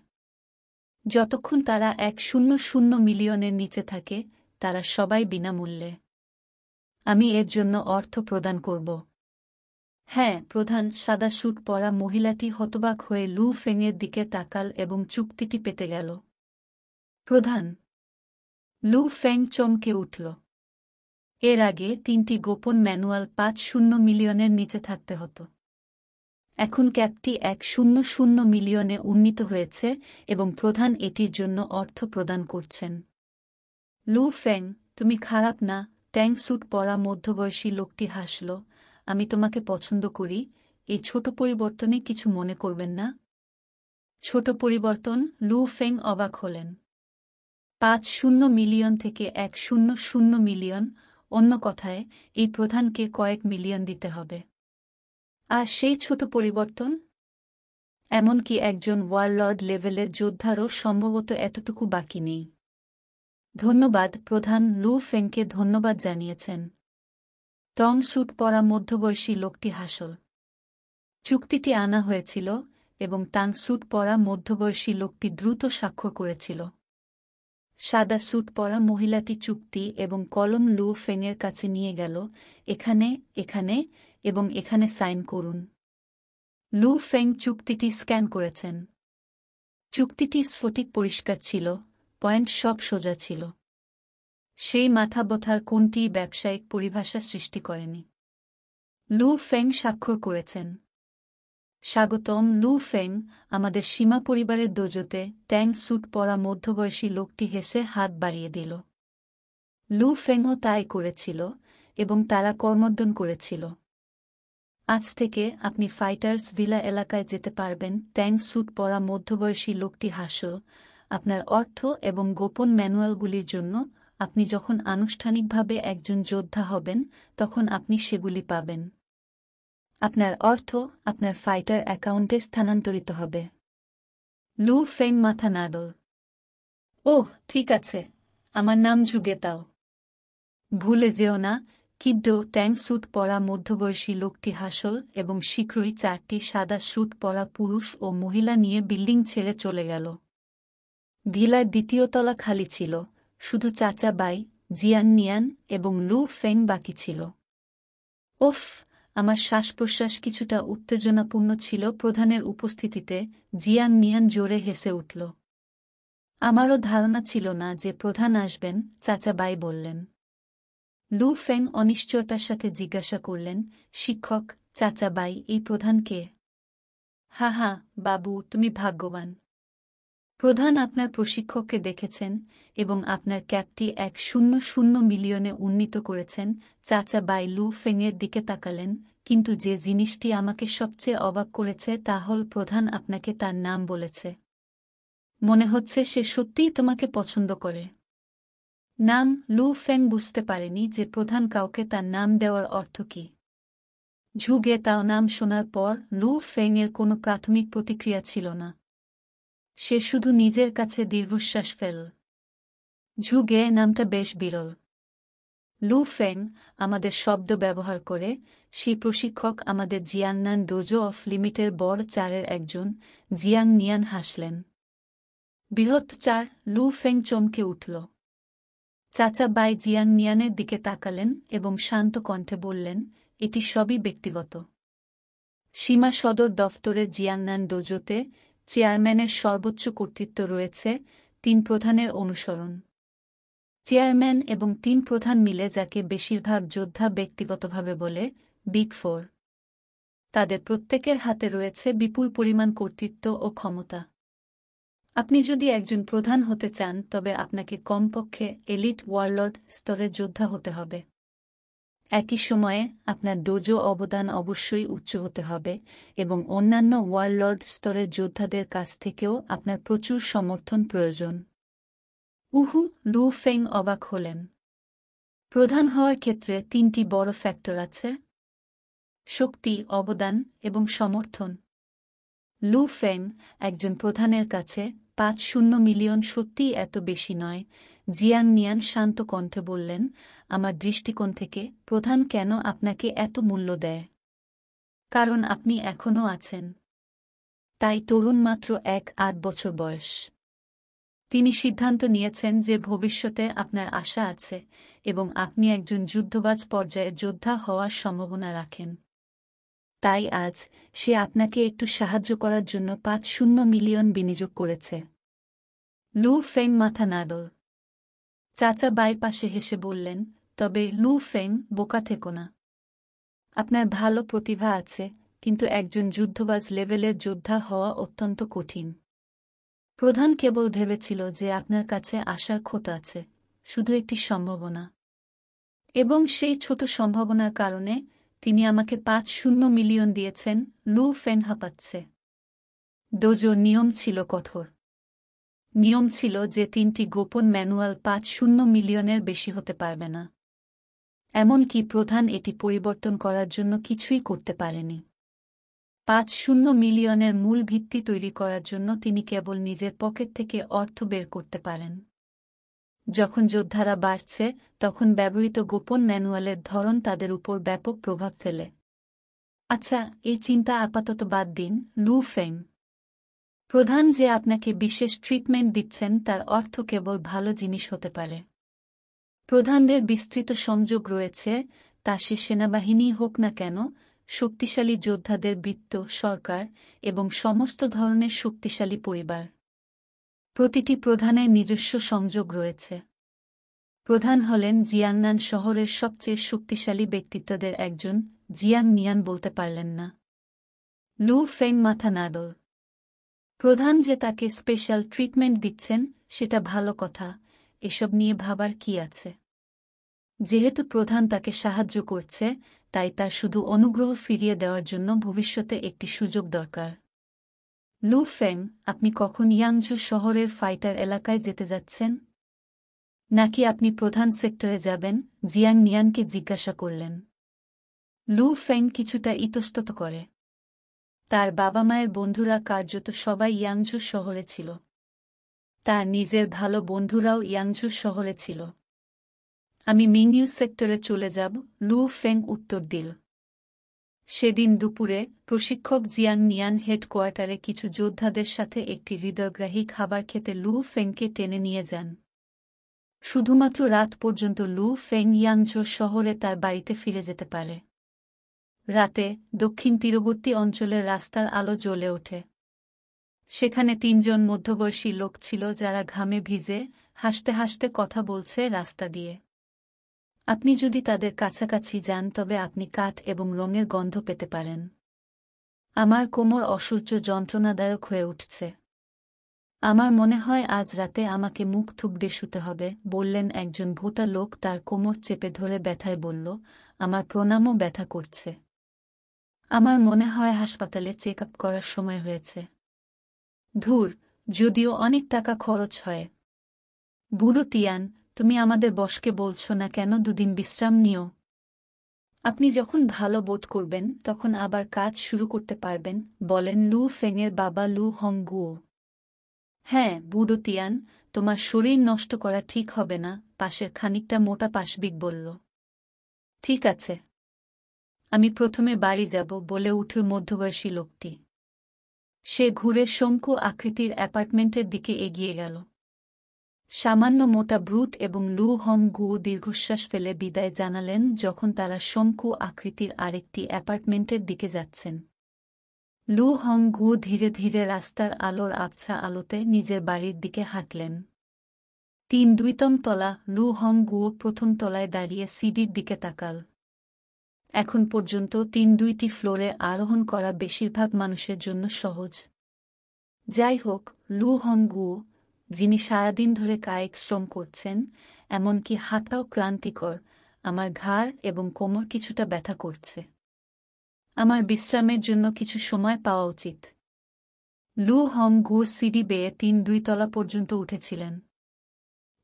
যতক্ষণ তারা 100 মিলিয়নের নিচে থাকে, তারা সবাই বিনামূল্যে। আমি এর জন্য অর্থ প্রদান করব। হ্যাঁ, প্রধান। সাদা স্যুট পরা মহিলাটি হতবাক হয়ে লু ফেংয়ের দিকে তাকাল এবং চুক্তিটি পেতে গেল। প্রধান। লু ফেং চমকে উঠল। এর আগে 3টি গোপন ম্যানুয়াল 50 মিলিয়নের নিচে থাকতে হতো। এখন ক্যাপটি 100 মিলিয়নে উন্নীত হয়েছে এবং প্রধান এটির জন্য অর্থ প্রদান করছেন। লু ফেং, তুমি খারাপ না। ট্যাং স্যুট পরা মধ্যবয়সী লোকটি হাসল। আমি তোমাকে পছন্দ করি। এই ছোট পরিবর্তনে কিছু মনে করবেন না। ছোট পরিবর্তন? লু ফেং অবাক হলেন। 50 মিলিয়ন থেকে 100 মিলিয়ন। অন্য কথায়, এই প্রধানকে কয়েক মিলিয়ন দিতে হবে। আর সেই ছোট পরিবর্তন? এমনকি একজন ওয়ারলর্ড লেভেলের যোদ্ধারও সম্ভবত এতটুকু বাকি নেই। ধন্যবাদ প্রধান। লু ফেংকে ধন্যবাদ জানিয়েছেন। টং স্যুট পরা মধ্যবয়সী লোকটি হাসল। চুক্তিটি আনা হয়েছিল এবং টাং স্যুট পরা মধ্যবয়সী লোকটি দ্রুত স্বাক্ষর করেছিল। সাদা স্যুট পরা মহিলাটি চুক্তি এবং কলম লু ফেংয়ের কাছে নিয়ে গেল। এখানে, এখানে এবং এখানে সাইন করুন। লু ফেং চুক্তিটি স্ক্যান করেছেন। চুক্তিটি স্ফটিক পরিষ্কার ছিল, পয়েন্ট সব সোজা ছিল। সেই মাথা ব্যথার কোনটিই ব্যবসায়িক পরিভাষা সৃষ্টি করেনি। লু ফেং স্বাক্ষর করেছেন। স্বাগতম লু ফেং, আমাদের সীমা পরিবারের দোজোতে। ট্যাং স্যুট পরা মধ্যবয়সী লোকটি হেসে হাত বাড়িয়ে দিল। লু ফেংও তাই করেছিল এবং তারা কর্মর্দন করেছিল। আজ থেকে আপনি ফাইটার্স ভিলা এলাকায় যেতে পারবেন। ট্যাং স্যুট পরা মধ্যবয়সী লোকটি হাসল। আপনার অর্থ এবং গোপন ম্যানুয়ালগুলির জন্য আপনি যখন আনুষ্ঠানিকভাবে একজন যোদ্ধা হবেন, তখন আপনি সেগুলি পাবেন। আপনার অর্থ আপনার ফাইটার অ্যাকাউন্টে স্থানান্তরিত হবে। লু ফেং মাথা নাড়ল। ওহ, ঠিক আছে, আমার নাম জুগেতাও। ভুলে যেও না, কিন্তু ট্যাঙ্ক স্যুট পরা মধ্যবয়সী লোকটি হাসল এবং শীঘ্রই 4টি সাদা স্যুট পরা পুরুষ ও মহিলা নিয়ে বিল্ডিং ছেড়ে চলে গেল। ভিলার 2য় তলা খালি ছিল, শুধু চাচা বাই, জিয়াং নিয়ান এবং লু ফেং বাকি ছিল। ওফ, আমার শ্বাস-প্রশ্বাস কিছুটা উত্তেজনাপূর্ণ ছিল প্রধানের উপস্থিতিতে। জিয়াং নিয়ান জোরে হেসে উঠল। আমারও ধারণা ছিল না যে প্রধান আসবেন, চাচা বাই বললেন। লু ফেং অনিশ্চয়তার সাথে জিজ্ঞাসা করলেন, শিক্ষক, চাচা বাই, এই প্রধান কে? হা হা, বাবু, তুমি ভাগ্যবান। প্রধান আপনার প্রশিক্ষককে দেখেছেন এবং আপনার ক্যাপটি 100 মিলিয়নে উন্নীত করেছেন। চাচা বাই লু ফেংয়ের দিকে তাকালেন, কিন্তু যে জিনিসটি আমাকে সবচেয়ে অবাক করেছে তা হল প্রধান আপনাকে তার নাম বলেছে। মনে হচ্ছে সে সত্যিই তোমাকে পছন্দ করে। নাম? লু ফেং বুঝতে পারেনি যে প্রধান কাউকে তার নাম দেওয়ার অর্থ কী। ঝুগে তাও নাম শোনার পর লু ফেংয়ের কোনো প্রাথমিক প্রতিক্রিয়া ছিল না। সে শুধু নিজের কাছে দীর্ঘশ্বাস ফেল। ঝুগে নামটা বেশ বিরল। লু ফেং, আমাদের শব্দ ব্যবহার করে, সেই প্রশিক্ষক আমাদের জিয়ান্নান ডোজো অফ লিমিটের বড় চারের একজন। জিয়াং নিয়ান হাসলেন। বৃহৎ চার? লু ফেং চমকে উঠল। চাচা বাই জিয়াং নিয়ানের দিকে তাকালেন এবং শান্ত কণ্ঠে বললেন, এটি সবই ব্যক্তিগত। সীমা সদর দফতরের জিয়াংনান ডোজোতে চেয়ারম্যানের সর্বোচ্চ কর্তৃত্ব রয়েছে, 3 প্রধানের অনুসরণ। চেয়ারম্যান এবং 3 প্রধান মিলে যাকে বেশিরভাগ যোদ্ধা ব্যক্তিগতভাবে বলে, বিগ 4। তাদের প্রত্যেকের হাতে রয়েছে বিপুল পরিমাণ কর্তৃত্ব ও ক্ষমতা। আপনি যদি একজন প্রধান হতে চান তবে আপনাকে কমপক্ষে এলিট ওয়ারলর্ড স্তরের যোদ্ধা হতে হবে। একই সময়ে আপনার ডোজো অবদান অবশ্যই উচ্চ হতে হবে এবং অন্যান্য ওয়ারলর্ড স্তরের যোদ্ধাদের কাছ থেকেও আপনার প্রচুর সমর্থন প্রয়োজন। উহু, লু ফেং অবাক হলেন। প্রধান হওয়ার ক্ষেত্রে 3টি বড় ফ্যাক্টর আছে: শক্তি, অবদান এবং সমর্থন। লু ফেং, একজন প্রধানের কাছে 50 মিলিয়ন সত্যিই এত বেশি নয়। জিয়াং নিয়ান শান্ত কণ্ঠে বললেন, আমার দৃষ্টিকোণ থেকে প্রধান কেন আপনাকে এত মূল্য দেয়? কারণ আপনি এখনও আছেন। তাই তরুণ, মাত্র 8 বছর বয়স। তিনি সিদ্ধান্ত নিয়েছেন যে ভবিষ্যতে আপনার আশা আছে এবং আপনি একজন যুদ্ধবাজ পর্যায়ের যোদ্ধা হওয়ার সম্ভাবনা রাখেন। তাই আজ সে আপনাকে একটু সাহায্য করার জন্য 50 মিলিয়ন বিনিয়োগ করেছে। লু ফেং মাথা নাড়ল। চাচা বাই পাশে হেসে বললেন, তবে লু ফেং, বোকা থেকো না। আপনার ভালো প্রতিভা আছে, কিন্তু একজন যুদ্ধবাজ লেভেলের যোদ্ধা হওয়া অত্যন্ত কঠিন। প্রধান কেবল ভেবেছিল যে আপনার কাছে আশার খোঁজ আছে, শুধু একটি সম্ভাবনা। এবং সেই ছোট সম্ভাবনার কারণে তিনি আমাকে 50 মিলিয়ন দিয়েছেন। লু ফেং হাঁপাচ্ছে। ডোজোর নিয়ম ছিল কঠোর। নিয়ম ছিল যে 3টি গোপন ম্যানুয়াল 50 মিলিয়নের বেশি হতে পারবে না। এমনকি প্রধান এটি পরিবর্তন করার জন্য কিছুই করতে পারেনি। 50 মিলিয়নের মূল ভিত্তি তৈরি করার জন্য তিনি কেবল নিজের পকেট থেকে অর্থ বের করতে পারেন। যখন যোদ্ধারা বাড়ছে তখন ব্যবহৃত গোপন ম্যানুয়ালের ধরন তাদের উপর ব্যাপক প্রভাব ফেলে। আচ্ছা, এই চিন্তা আপাতত বাদ দিন, লু ফেং। প্রধান যে আপনাকে বিশেষ ট্রিটমেন্ট দিচ্ছেন তার অর্থ কেবল ভালো জিনিস হতে পারে। প্রধানদের বিস্তৃত সংযোগ রয়েছে, তা সে সেনাবাহিনী হোক না কেন, শক্তিশালী যোদ্ধাদের বৃত্ত, সরকার এবং সমস্ত ধরনের শক্তিশালী পরিবার। প্রতিটি প্রধানের নিজস্ব সংযোগ রয়েছে। প্রধান হলেন জিয়াংনান শহরের সবচেয়ে শক্তিশালী ব্যক্তিত্বদের একজন। জিয়াং নিয়ান বলতে পারলেন না। লু ফেং মাথা নাড়ল। প্রধান যে তাকে স্পেশাল ট্রিটমেন্ট দিচ্ছেন সেটা ভালো কথা, এসব নিয়ে ভাবার কি আছে? যেহেতু প্রধান তাকে সাহায্য করছে, তাই তার শুধু অনুগ্রহ ফিরিয়ে দেওয়ার জন্য ভবিষ্যতে একটি সুযোগ দরকার। লু ফেং, আপনি কখন ইয়াংঝু শহরের ফাইটার এলাকায় যেতে যাচ্ছেন? নাকি আপনি প্রধান সেক্টরে যাবেন? জিয়াং নিয়ানকে জিজ্ঞাসা করলেন। লু ফেং কিছুটা ইতস্তত করে। তার বাবা মায়ের বন্ধুরা কার্যত সবাই ইয়াংঝু শহরে ছিল। তার নিজের ভালো বন্ধুরাও ইয়াংঝু শহরে ছিল। আমি মিংইউ সেক্টরে চলে যাব, লু ফেং উত্তর দিল। সেদিন দুপুরে প্রশিক্ষক জিয়াং নিয়ান হেডকোয়ার্টারে কিছু যোদ্ধাদের সাথে একটি হৃদয়গ্রাহী খাবার খেতে লু ফেংকে টেনে নিয়ে যান। শুধুমাত্র রাত পর্যন্ত লু ফেং ইয়াংঝো শহরে তার বাড়িতে ফিরে যেতে পারে। রাতে দক্ষিণ তীরবর্তী অঞ্চলের রাস্তার আলো জ্বলে ওঠে। সেখানে ৩ জন মধ্যবয়সী লোক ছিল যারা ঘামে ভিজে হাসতে হাসতে কথা বলছে রাস্তা দিয়ে। আপনি যদি তাদের কাছাকাছি যান তবে আপনি কাঠ এবং রঙের গন্ধ পেতে পারেন। আমার কোমর অসহ্য যন্ত্রণাদায়ক হয়ে উঠছে। আমার মনে হয় আজ রাতে আমাকে মুখ থুবড়ে শুতে হবে, বললেন একজন ভোঁতা লোক তার কোমর চেপে ধরে ব্যথায় বলল, আমার প্রণামও ব্যথা করছে। আমার মনে হয় হাসপাতালে চেক আপ করার সময় হয়েছে। ধুর, যদিও অনেক টাকা খরচ হয়। বুড়ো তিয়ান, তুমি আমাদের বসকে বলছ না কেন 2 দিন বিশ্রাম নিও? আপনি যখন ভালো বোধ করবেন তখন আবার কাজ শুরু করতে পারবেন, বলেন লু ফেংয়ের বাবা লু হংগুও। হ্যাঁ বুড়ো তিয়ান, তোমার শরীর নষ্ট করা ঠিক হবে না, পাশের খানিকটা মোটা পাশবিক বলল। ঠিক আছে, আমি প্রথমে বাড়ি যাব, বলে উঠল মধ্যবয়সী লোকটি। সে ঘুরে শঙ্কু আকৃতির অ্যাপার্টমেন্টের দিকে এগিয়ে গেল। সামান্য মোটা ব্রুট এবং লু হং গু দীর্ঘশ্বাস ফেলে বিদায় জানালেন যখন তারা শঙ্কু আকৃতির আরেকটি অ্যাপার্টমেন্টের দিকে যাচ্ছেন। লু হং গু ধীরে ধীরে রাস্তার আলোর আবছা আলোতে নিজের বাড়ির দিকে হাঁটলেন। 2তম তলা। লু হং গু প্রথম তলায় দাঁড়িয়ে সিঁড়ির দিকে তাকাল। এখন পর্যন্ত 2টি ফ্লোরে আরোহণ করা বেশিরভাগ মানুষের জন্য সহজ। যাই হোক, লু হং গু, যিনি সারাদিন ধরে কায়িক শ্রম করছেন, এমনকি হাঁটাও ক্লান্তিকর, আমার ঘাড় এবং কোমর কিছুটা ব্যথা করছে। আমার বিশ্রামের জন্য কিছু সময় পাওয়া উচিত। লু হং গু সিঁড়ি বেয়ে 2 তলা পর্যন্ত উঠেছিলেন।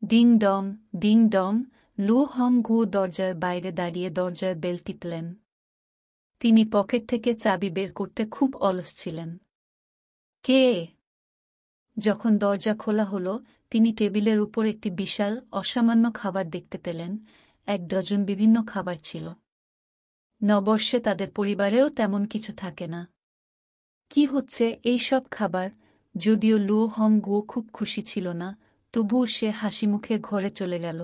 Ding dong, ding dong. লু হং গু দরজার বাইরে দাঁড়িয়ে দরজার বেল টিপলেন। তিনি পকেট থেকে চাবি বের করতে খুব অলস ছিলেন। কে? যখন দরজা খোলা হলো, তিনি টেবিলের উপর একটি বিশাল অসামান্য খাবার দেখতে পেলেন। 1 ডজন বিভিন্ন খাবার ছিল। নববর্ষে তাদের পরিবারেও তেমন কিছু থাকে না। কি হচ্ছে এই সব খাবার? যদিও লু হং গু খুব খুশি ছিল না, তবুও সে হাসিমুখে ঘরে চলে গেল।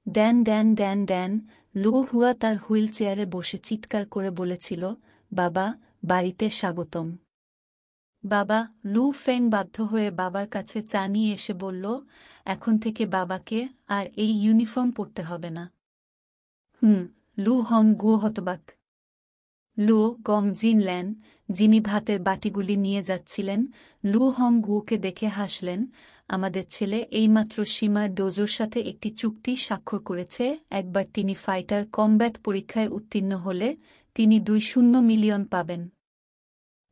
Dan Dan Dan Dan. লু হুয়া তার হুইল চেয়ারে বসে চিৎকার করে বলেছিল, বাবা, বাড়িতে স্বাগতম। বাবা! লু ফেং বাধ্য হয়ে বাবার কাছে চা নিয়ে এসে বলল, এখন থেকে বাবাকে আর এই ইউনিফর্ম পরতে হবে না। লু হং গু হতবাক। লু গং জিনল্যান, যিনি ভাতের বাটিগুলি নিয়ে যাচ্ছিলেন, লু হং গুকে দেখে হাসলেন। আমাদের ছেলে এইমাত্র সীমার ডোজোর সাথে একটি চুক্তি স্বাক্ষর করেছে। একবার তিনি ফাইটার কমব্যাট পরীক্ষায় উত্তীর্ণ হলে তিনি 2 মিলিয়ন পাবেন।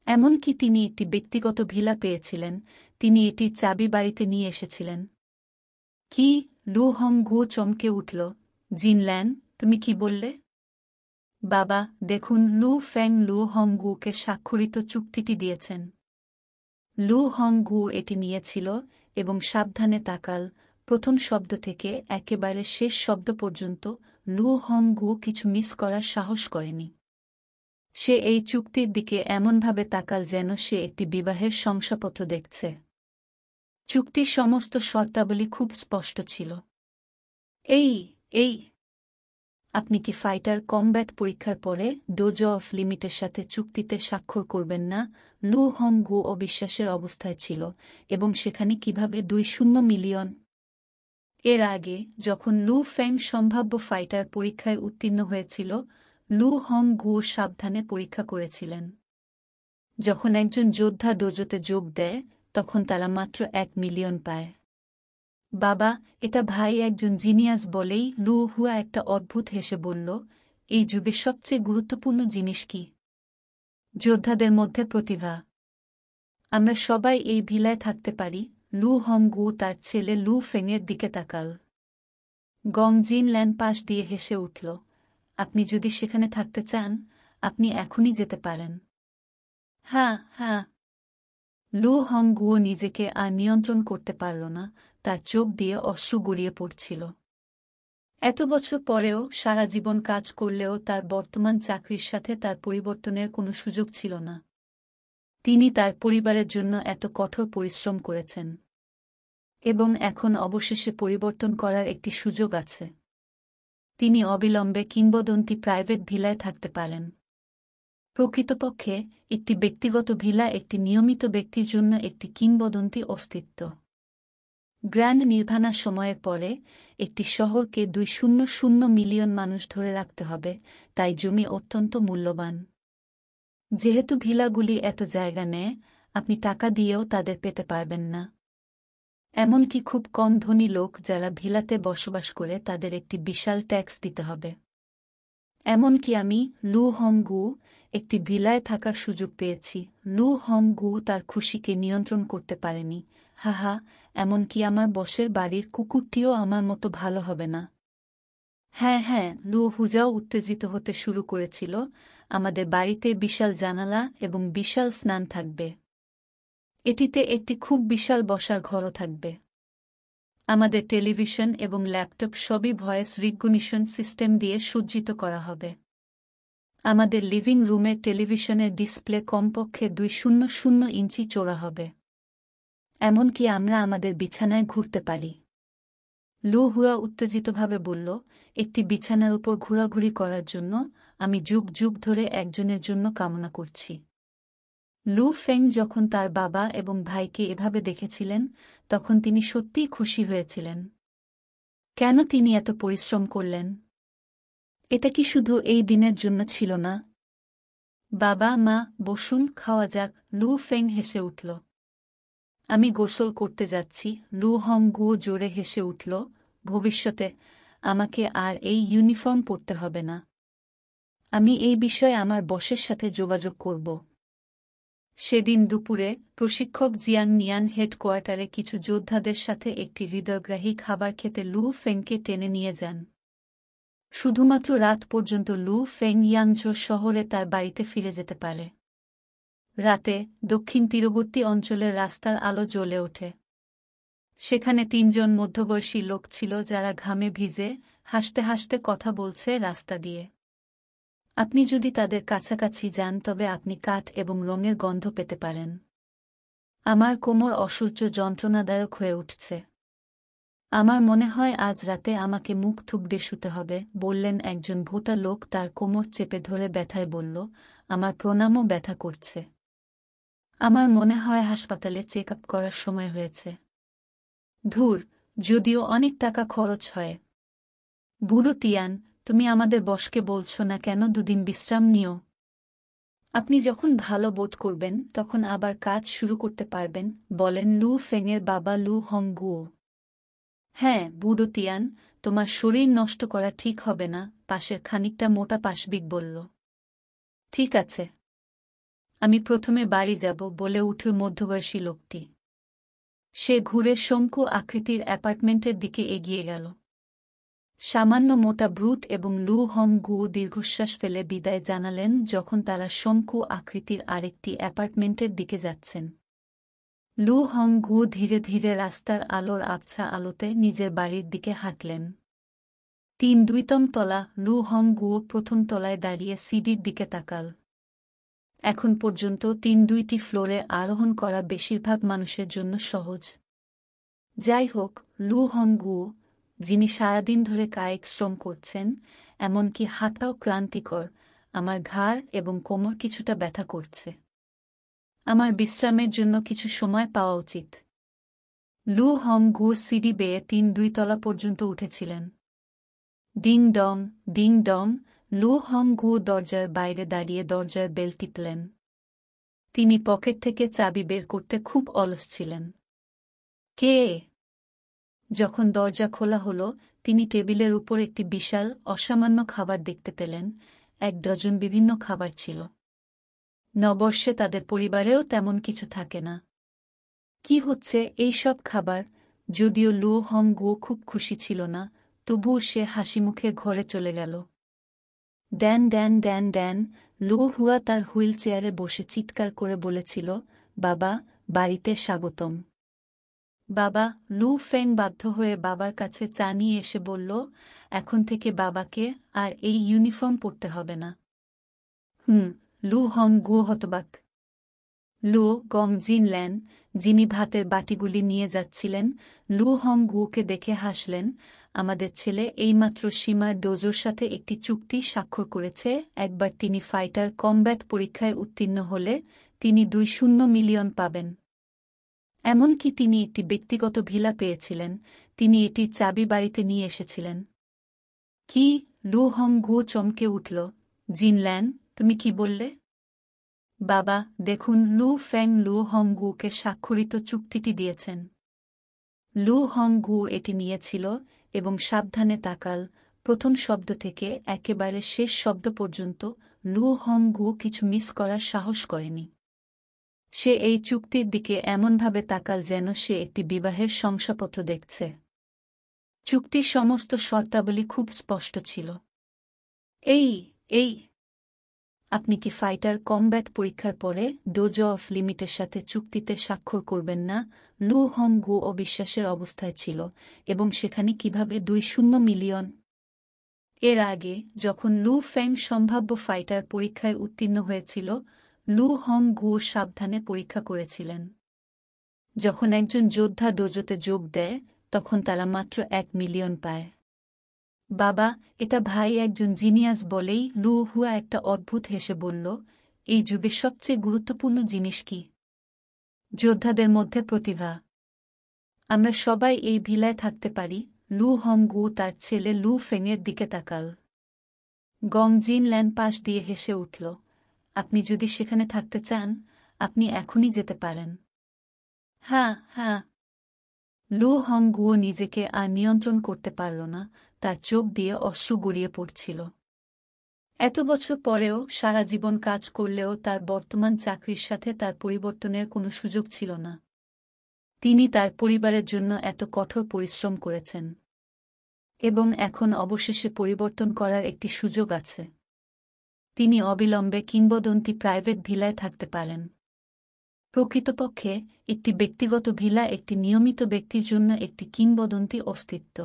এমনকি তিনি একটি ব্যক্তিগত ভিলা পেয়েছিলেন। তিনি এটির চাবি বাড়িতে নিয়ে এসেছিলেন। কি? লু হং গু চমকে উঠল। জিনল্যান, তুমি কি বললে? বাবা, দেখুন, লু ফেং লু হং গুকে স্বাক্ষরিত চুক্তিটি দিয়েছেন। লু হং গু এটি নিয়েছিল এবং সাবধানে তাকাল। প্রথম শব্দ থেকে একেবারে শেষ শব্দ পর্যন্ত লু হং গু কিছু মিস করার সাহস করেনি। সে এই চুক্তির দিকে এমনভাবে তাকাল যেন সে একটি বিবাহের শংসাপত্র দেখছে। চুক্তির সমস্ত শর্তাবলী খুব স্পষ্ট ছিল। এই আপনি কি ফাইটার কমব্যাট পরীক্ষার পরে ডোজো অফ লিমিটের সাথে চুক্তিতে স্বাক্ষর করবেন না? লু হং গু অবিশ্বাসের অবস্থায় ছিল। এবং সেখানে কিভাবে 2 মিলিয়ন? এর আগে যখন লু ফেং সম্ভাব্য ফাইটার পরীক্ষায় উত্তীর্ণ হয়েছিল, লু হং গু সাবধানে পরীক্ষা করেছিলেন। যখন একজন যোদ্ধা ডোজোতে যোগ দেয় তখন তারা মাত্র 1 মিলিয়ন পায়। বাবা, এটা ভাই একজন জিনিয়াস বলেই। লু হুয়া একটা অদ্ভুত হেসে বলল, এই যুগে সবচেয়ে গুরুত্বপূর্ণ জিনিস কি? যোদ্ধাদের মধ্যে প্রতিভা। আমরা সবাই এই ভিলায় থাকতে পারি। লু হং গু তার ছেলে লু ফেংয়ের দিকে তাকাল। গং জিনল্যান পাশ দিয়ে হেসে উঠল। আপনি যদি সেখানে থাকতে চান, আপনি এখনই যেতে পারেন। হ্যাঁ। লু হং গুও নিজেকে আর নিয়ন্ত্রণ করতে পারল না, তার চোখ দিয়ে অশ্রু গড়িয়ে পড়ছিল। এত বছর পরেও, সারা জীবন কাজ করলেও তার বর্তমান চাকরির সাথে তার পরিবর্তনের কোনো সুযোগ ছিল না। তিনি তার পরিবারের জন্য এত কঠোর পরিশ্রম করেছেন। এবং এখন অবশেষে পরিবর্তন করার একটি সুযোগ আছে। তিনি অবিলম্বে কিংবদন্তি প্রাইভেট ভিলায় থাকতে পারেন। প্রকৃতপক্ষে একটি ব্যক্তিগত ভিলা একটি নিয়মিত ব্যক্তির জন্য একটি কিংবদন্তি অস্তিত্ব। গ্র্যান্ড নির্ভানা সময়ের পরে একটি শহরকে 200 মিলিয়ন মানুষ ধরে রাখতে হবে, তাই জমি অত্যন্ত মূল্যবান। যেহেতু ভিলাগুলি এত জায়গা নেয়, আপনি টাকা দিয়েও তাদের পেতে পারবেন না। এমনকি খুব কম ধনী লোক যারা ভিলাতে বসবাস করে তাদের একটি বিশাল ট্যাক্স দিতে হবে। এমনকি আমি, লু হংগু, একটি ভিলায় থাকার সুযোগ পেয়েছি। লু হংগু তার খুশিকে নিয়ন্ত্রণ করতে পারেনি। হাহা, এমনকি আমার বসের বাড়ির কুকুরটিও আমার মতো ভালো হবে না। হ্যাঁ হ্যাঁ, লু হুজাও উত্তেজিত হতে শুরু করেছিল। আমাদের বাড়িতে বিশাল জানালা এবং বিশাল স্নান থাকবে। এটিতে একটি খুব বিশাল বসার ঘরও থাকবে। আমাদের টেলিভিশন এবং ল্যাপটপ সবই ভয়েস রিকগনিশন সিস্টেম দিয়ে সজ্জিত করা হবে। আমাদের লিভিং রুমের টেলিভিশনের ডিসপ্লে কমপক্ষে 200 ইঞ্চি চওড়া হবে। এমনকি আমরা আমাদের বিছানায় ঘুরতে পারি। লু হুয়া উত্তেজিতভাবে বলল, একটি বিছানার উপর ঘোরাঘুরি করার জন্য আমি যুগ যুগ ধরে একজনের জন্য কামনা করছি। লু ফেং যখন তার বাবা এবং ভাইকে এভাবে দেখেছিলেন, তখন তিনি সত্যিই খুশি হয়েছিলেন। কেন তিনি এত পরিশ্রম করলেন? এটা কি শুধু এই দিনের জন্য ছিল না? বাবা মা, বসুন, খাওয়া যাক। লু ফেং হেসে উঠল। আমি গোসল করতে যাচ্ছি। লু হংগুও জোরে হেসে উঠল। ভবিষ্যতে আমাকে আর এই ইউনিফর্ম পরতে হবে না। আমি এই বিষয়ে আমার বসের সাথে যোগাযোগ করব। সেদিন দুপুরে প্রশিক্ষক জিয়াং নিয়ান হেডকোয়ার্টারে কিছু যোদ্ধাদের সাথে একটি হৃদয়গ্রাহী খাবার খেতে লু ফেংকে টেনে নিয়ে যান। শুধুমাত্র রাত পর্যন্ত লু ফেং ইয়াংঝো শহরে তার বাড়িতে ফিরে যেতে পারে। রাতে দক্ষিণ তীরবর্তী অঞ্চলের রাস্তার আলো জ্বলে ওঠে। সেখানে 3 জন মধ্যবয়সী লোক ছিল যারা ঘামে ভিজে হাসতে হাসতে কথা বলছে রাস্তা দিয়ে। আপনি যদি তাদের কাছাকাছি যান তবে আপনি কাঠ এবং রঙের গন্ধ পেতে পারেন। আমার কোমর অসহ্য যন্ত্রণাদায়ক হয়ে উঠছে। আমার মনে হয় আজ রাতে আমাকে মুখ থুবড়ে শুতে হবে, বললেন একজন ভোঁতা লোক তার কোমর চেপে ধরে ব্যথায় বলল, আমার প্রণামও ব্যথা করছে। আমার মনে হয় হাসপাতালে চেক আপ করার সময় হয়েছে। ধুর, যদিও অনেক টাকা খরচ হয়। বুড়ো তিয়ান, তুমি আমাদের বসকে বলছ না কেন 2 দিন বিশ্রাম নিও? আপনি যখন ভালো বোধ করবেন তখন আবার কাজ শুরু করতে পারবেন, বলেন লু ফেংয়ের বাবা লু হংগুও। হ্যাঁ বুড়ো তিয়ান, তোমার শরীর নষ্ট করা ঠিক হবে না, পাশের খানিকটা মোটা পাশবিক বলল। ঠিক আছে, আমি প্রথমে বাড়ি যাব, বলে উঠল মধ্যবয়সী লোকটি। সে ঘুরে শঙ্কু আকৃতির অ্যাপার্টমেন্টের দিকে এগিয়ে গেল। সামান্য মোটা ব্রুট এবং লু হংগু দীর্ঘশ্বাস ফেলে বিদায় জানালেন যখন তারা শঙ্কু আকৃতির আরেকটি অ্যাপার্টমেন্টের দিকে যাচ্ছেন। লু হংগু ধীরে ধীরে রাস্তার আলোর আবছা আলোতে নিজের বাড়ির দিকে হাঁটলেন। 2তম তলা। লু হংগু প্রথম তলায় দাঁড়িয়ে সিঁড়ির দিকে তাকাল। এখন পর্যন্ত 2টি ফ্লোরে আরোহণ করা বেশিরভাগ মানুষের জন্য সহজ। যাই হোক, লু হংগু, যিনি সারাদিন ধরে কায়িক শ্রম করছেন, এমনকি হাঁটাও ক্লান্তিকর, আমার ঘাড় এবং কোমর কিছুটা ব্যথা করছে। আমার বিশ্রামের জন্য কিছু সময় পাওয়া উচিত। লু হংগু সিঁড়ি বেয়ে 2 তলা পর্যন্ত উঠেছিলেন। Ding dong, ding dong. লু হংগু দরজার বাইরে দাঁড়িয়ে দরজার বেল টিপলেন। তিনি পকেট থেকে চাবি বের করতে খুব অলস ছিলেন। কে? যখন দরজা খোলা হল, তিনি টেবিলের উপর একটি বিশাল অসামান্য খাবার দেখতে পেলেন। 1 ডজন বিভিন্ন খাবার ছিল। নববর্ষে তাদের পরিবারেও তেমন কিছু থাকে না। কি হচ্ছে এই সব খাবার? যদিও লু হংগু খুব খুশি ছিল না, তবুও সে হাসিমুখে ঘরে চলে গেল। Dan Dan Dan Dan. লু হুয়া তার হুইল চেয়ারে বসে চিৎকার করে বলেছিল, বাবা, বাড়িতে স্বাগতম। বাবা, লু ফেং বাধ্য হয়ে বাবার কাছে চা নিয়ে এসে বলল, এখন থেকে বাবাকে আর এই ইউনিফর্ম পরতে হবে না। লু হং গু হতবাক। লু গং জিনল্যান, যিনি ভাতের বাটিগুলি নিয়ে যাচ্ছিলেন, লু হং গুকে দেখে হাসলেন। আমাদের ছেলে এইমাত্র সীমার ডোজোর সাথে একটি চুক্তি স্বাক্ষর করেছে। একবার তিনি ফাইটার কমব্যাট পরীক্ষায় উত্তীর্ণ হলে তিনি 2 মিলিয়ন পাবেন। এমনকি তিনি একটি ব্যক্তিগত ভিলা পেয়েছিলেন, তিনি এটির চাবি বাড়িতে নিয়ে এসেছিলেন। কি? লু হং গু চমকে উঠল। জিনল্যান, তুমি কি বললে? বাবা, দেখুন, লু ফেং লু হং গুকে স্বাক্ষরিত চুক্তিটি দিয়েছেন। লু হং গু এটি নিয়েছিল এবং সাবধানে তাকাল। প্রথম শব্দ থেকে একেবারে শেষ শব্দ পর্যন্ত লু হং গু কিছু মিস করার সাহস করেনি। সে এই চুক্তির দিকে এমনভাবে তাকাল যেন সে একটি বিবাহের শংসাপত্র দেখছে। চুক্তির সমস্ত শর্তাবলী খুব স্পষ্ট ছিল। এই আপনি কি ফাইটার কমব্যাট পরীক্ষার পরে ডোজো অফ লিমিটের সাথে চুক্তিতে স্বাক্ষর করবেন না? লু হং গু অবিশ্বাসের অবস্থায় ছিল, এবং সেখানে কিভাবে 2 মিলিয়ন? এর আগে যখন লু ফেং সম্ভাব্য ফাইটার পরীক্ষায় উত্তীর্ণ হয়েছিল, লু হং গু সাবধানে পরীক্ষা করেছিলেন। যখন একজন যোদ্ধা ডোজোতে যোগ দেয়, তখন তারা মাত্র 1 মিলিয়ন পায়। বাবা, এটা ভাই একজন জিনিয়াস বলেই লু হুয়া একটা অদ্ভুত হেসে বলল, এই যুগে সবচেয়ে গুরুত্বপূর্ণ জিনিস কি? যোদ্ধাদের মধ্যে প্রতিভা। আমরা সবাই এই ভিলায় থাকতে পারি। লু হং গু তার ছেলে লু ফেংয়ের দিকে তাকাল। গং জিনল্যান পাশ দিয়ে হেসে উঠল। আপনি যদি সেখানে থাকতে চান, আপনি এখনই যেতে পারেন। হ্যাঁ। লু হং গুও নিজেকে আর নিয়ন্ত্রণ করতে পারল না, তার চোখ দিয়ে অশ্রু গড়িয়ে পড়ছিল। এত বছর পরেও, সারা জীবন কাজ করলেও তার বর্তমান চাকরির সাথে তার পরিবর্তনের কোনো সুযোগ ছিল না। তিনি তার পরিবারের জন্য এত কঠোর পরিশ্রম করেছেন, এবং এখন অবশেষে পরিবর্তন করার একটি সুযোগ আছে। তিনি অবিলম্বে কিংবদন্তি প্রাইভেট ভিলায় থাকতে পারেন। প্রকৃতপক্ষে একটি ব্যক্তিগত ভিলা একটি নিয়মিত ব্যক্তির জন্য একটি কিংবদন্তি অস্তিত্ব।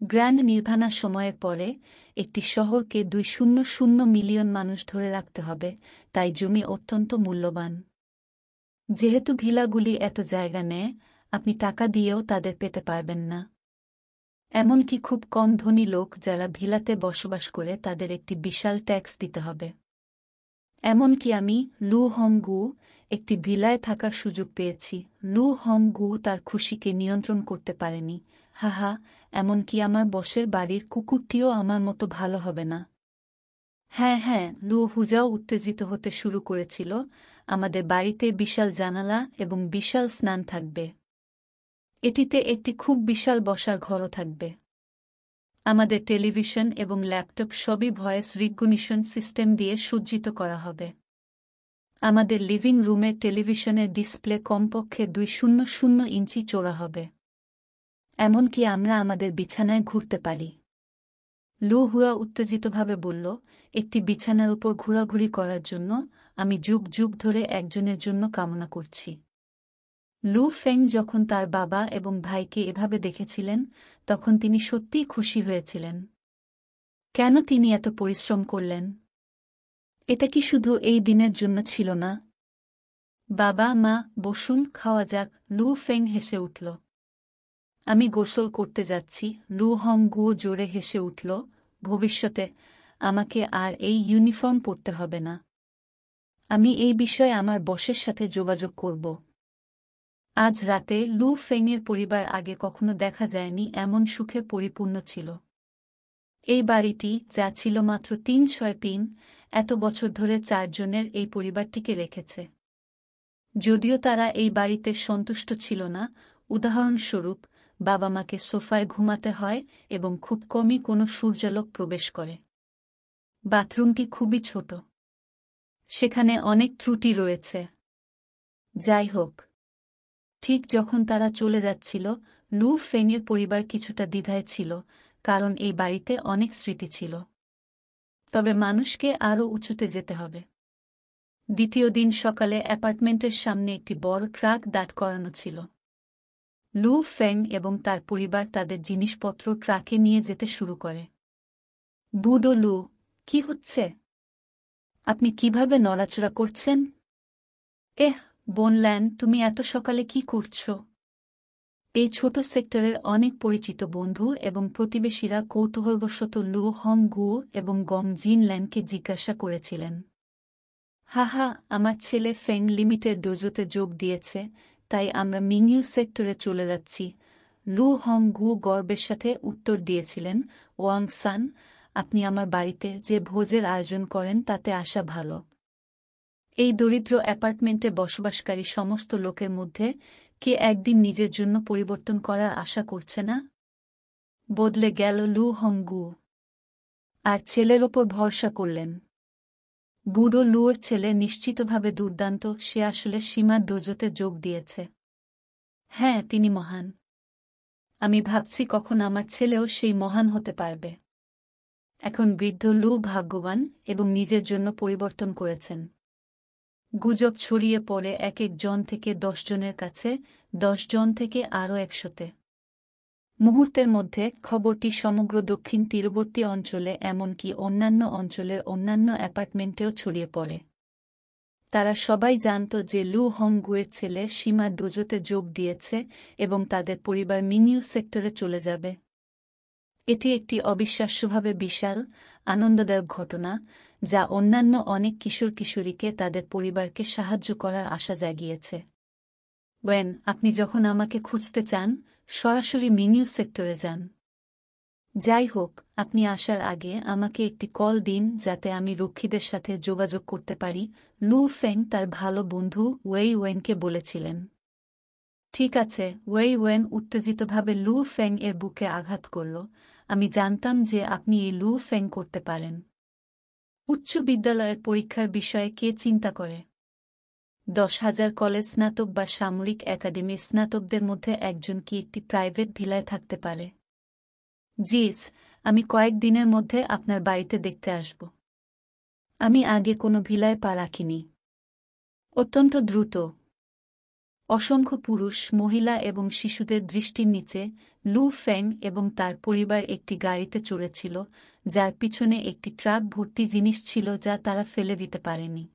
গ্র্যান্ড নির্ভানার সময়ের পরে একটি শহরকে 200 মিলিয়ন মানুষ ধরে রাখতে হবে, তাই জমি অত্যন্ত মূল্যবান। যেহেতু ভিলাগুলি এত জায়গা নেয়, আপনি টাকা দিয়েও তাদের পেতে পারবেন না। এমনকি খুব কম ধনী লোক যারা ভিলাতে বসবাস করে তাদের একটি বিশাল ট্যাক্স দিতে হবে। এমনকি আমি, লু হং গু, একটি ভিলায় থাকার সুযোগ পেয়েছি। লু হং গু তার খুশিকে নিয়ন্ত্রণ করতে পারেনি। হাহা, এমনকি আমার বসের বাড়ির কুকুরটিও আমার মতো ভালো হবে না। হ্যাঁ, লু হুজাও উত্তেজিত হতে শুরু করেছিল। আমাদের বাড়িতে বিশাল জানালা এবং বিশাল স্নান থাকবে। এটিতে একটি খুব বিশাল বসার ঘরও থাকবে। আমাদের টেলিভিশন এবং ল্যাপটপ সবই ভয়েস রিকগনিশন সিস্টেম দিয়ে সজ্জিত করা হবে। আমাদের লিভিং রুমের টেলিভিশনের ডিসপ্লে কমপক্ষে 200 ইঞ্চি চওড়া হবে। এমনকি আমরা আমাদের বিছানায় ঘুরতে পারি। লু হুয়া উত্তেজিতভাবে বলল, একটি বিছানার উপর ঘোরাঘুরি করার জন্য আমি যুগ যুগ ধরে একজনের জন্য কামনা করছি। লু ফেং যখন তার বাবা এবং ভাইকে এভাবে দেখেছিলেন, তখন তিনি সত্যিই খুশি হয়েছিলেন। কেন তিনি এত পরিশ্রম করলেন? এটা কি শুধু এই দিনের জন্য ছিল না? বাবা, মা, বসুন, খাওয়া যাক। লু ফেং হেসে উঠল। আমি গোসল করতে যাচ্ছি। লু হং গু জোরে হেসে উঠল। ভবিষ্যতে আমাকে আর এই ইউনিফর্ম পরতে হবে না। আমি এই বিষয়ে আমার বসের সাথে যোগাযোগ করব। আজ রাতে লু ফেংয়ের পরিবার আগে কখনো দেখা যায়নি এমন সুখে পরিপূর্ণ ছিল। এই বাড়িটি, যা ছিল মাত্র 300 পিন, এত বছর ধরে 4 জনের এই পরিবারটিকে রেখেছে। যদিও তারা এই বাড়িতে সন্তুষ্ট ছিল না, উদাহরণস্বরূপ, বাবা মাকে সোফায় ঘুমাতে হয় এবং খুব কমই কোনো সূর্যালোক প্রবেশ করে। বাথরুমটি খুবই ছোট। সেখানে অনেক ত্রুটি রয়েছে। যাই হোক, ঠিক যখন তারা চলে যাচ্ছিল, লু ফেংয়ের পরিবার কিছুটা দ্বিধায় ছিল, কারণ এই বাড়িতে অনেক স্মৃতি ছিল। তবে মানুষকে আরও উঁচুতে যেতে হবে। দ্বিতীয় দিন সকালে অ্যাপার্টমেন্টের সামনে একটি বড় ট্রাক দাঁড় করানো ছিল। লু ফেং এবং তার পরিবার তাদের জিনিসপত্র ট্রাকে নিয়ে যেতে শুরু করে। বুডো লু, কি হচ্ছে? আপনি কিভাবে নড়াচড়া করছেন? বোন ল্যান, তুমি এত সকালে কি করছো? এই ছোট সেক্টরের অনেক পরিচিত বন্ধু এবং প্রতিবেশীরা কৌতূহলবশত লু হং গু এবং গং জিন ল্যানকে জিজ্ঞাসা করেছিলেন। হাহা, আমার ছেলে ফেং লিমিটেড ডোজোতে যোগ দিয়েছে, তাই আমরা মিংইউ সেক্টরে চলে যাচ্ছি, লু হং গু গর্বের সাথে উত্তর দিয়েছিলেন। ওয়াং সান, আপনি আমার বাড়িতে যে ভোজের আয়োজন করেন তাতে আসা ভালো। এই দরিদ্র অ্যাপার্টমেন্টে বসবাসকারী সমস্ত লোকের মধ্যে কে একদিন নিজের জন্য পরিবর্তন করার আশা করছে না? বদলে গেল লু হংগু, আর ছেলের ওপর ভরসা করলেন। বুড়ো লুর ছেলে নিশ্চিতভাবে দুর্দান্ত, সে আসলে সীমার ডোজোতে যোগ দিয়েছে। হ্যাঁ, তিনি মহান। আমি ভাবছি কখন আমার ছেলেও সেই মহান হতে পারবে। এখন বৃদ্ধ লু ভাগ্যবান এবং নিজের জন্য পরিবর্তন করেছেন। গুজব ছড়িয়ে পড়ে এক জন থেকে 10 জনের কাছে, 10 জন থেকে আরও 100-তে। মুহূর্তের মধ্যে খবরটি সমগ্র দক্ষিণ তীরবর্তী অঞ্চলে এমনকি অন্যান্য অঞ্চলের অন্যান্য অ্যাপার্টমেন্টেও ছড়িয়ে পড়ে। তারা সবাই জানত যে লু হংগুয়ের ছেলে সীমা ডোজোতে যোগ দিয়েছে এবং তাদের পরিবার মিংইউ সেক্টরে চলে যাবে। এটি একটি অবিশ্বাস্যভাবে বিশাল, আনন্দদায়ক ঘটনা, যা অন্যান্য অনেক কিশোর কিশোরীকে তাদের পরিবারকে সাহায্য করার আশা জাগিয়েছে। ওয়েন, আপনি যখন আমাকে খুঁজতে চান, সরাসরি মিংইউ সেক্টরে যান। যাই হোক, আপনি আসার আগে আমাকে একটি কল দিন যাতে আমি রক্ষীদের সাথে যোগাযোগ করতে পারি, লু ফেং তার ভালো বন্ধু ওয়েই ওয়েনকে বলেছিলেন। ঠিক আছে, ওয়েই ওয়েন উত্তেজিতভাবে লু ফেং এর বুকে আঘাত করল। আমি জানতাম যে আপনি এই লু ফেং করতে পারেন। উচ্চ বিদ্যালয়ের পরীক্ষার বিষয়ে কে চিন্তা করে? 10,000 কলেজ স্নাতক বা সামরিক একাডেমির স্নাতকদের মধ্যে একজন কি একটি প্রাইভেট ভিলায় থাকতে পারে? জিস, আমি কয়েক দিনের মধ্যে আপনার বাড়িতে দেখতে আসব। আমি আগে কোনো ভিলায় পা রাখিনি। অত্যন্ত দ্রুত। অসংখ্য পুরুষ, মহিলা এবং শিশুদের দৃষ্টির নিচে, লু ফেং এবং তার পরিবার একটি গাড়িতে চড়েছিল, যার পিছনে একটি ট্রাক ভর্তি জিনিস ছিল যা তারা ফেলে দিতে পারেনি।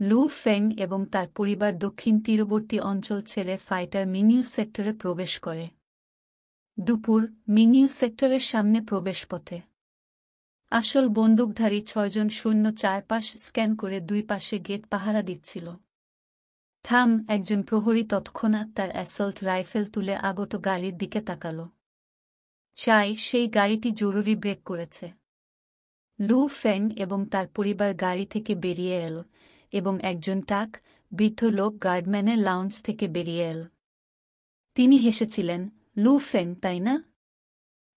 লু ফেং এবং তার পরিবার দক্ষিণ তীরবর্তী অঞ্চল ছেড়ে ফাইটার মিংইউ সেক্টরে প্রবেশ করে। দুপুর, মিংইউ সেক্টরের সামনে প্রবেশপথে আসল বন্দুকধারী 6 জন সৈন্য চারপাশ স্ক্যান করে 2 পাশে গেট পাহারা দিচ্ছিল। থাম, একজন প্রহরী তৎক্ষণাৎ তার অ্যাসল্ট রাইফেল তুলে আগত গাড়ির দিকে তাকাল। চাই, সেই গাড়িটি জরুরি ব্রেক করেছে। লু ফেং এবং তার পরিবার গাড়ি থেকে বেরিয়ে এল এবং একজন টাক, বৃদ্ধ লোক গার্ডম্যানের লাউঞ্জ থেকে বেরিয়ে এল। তিনি হেসেছিলেন। লু ফেং, তাই না?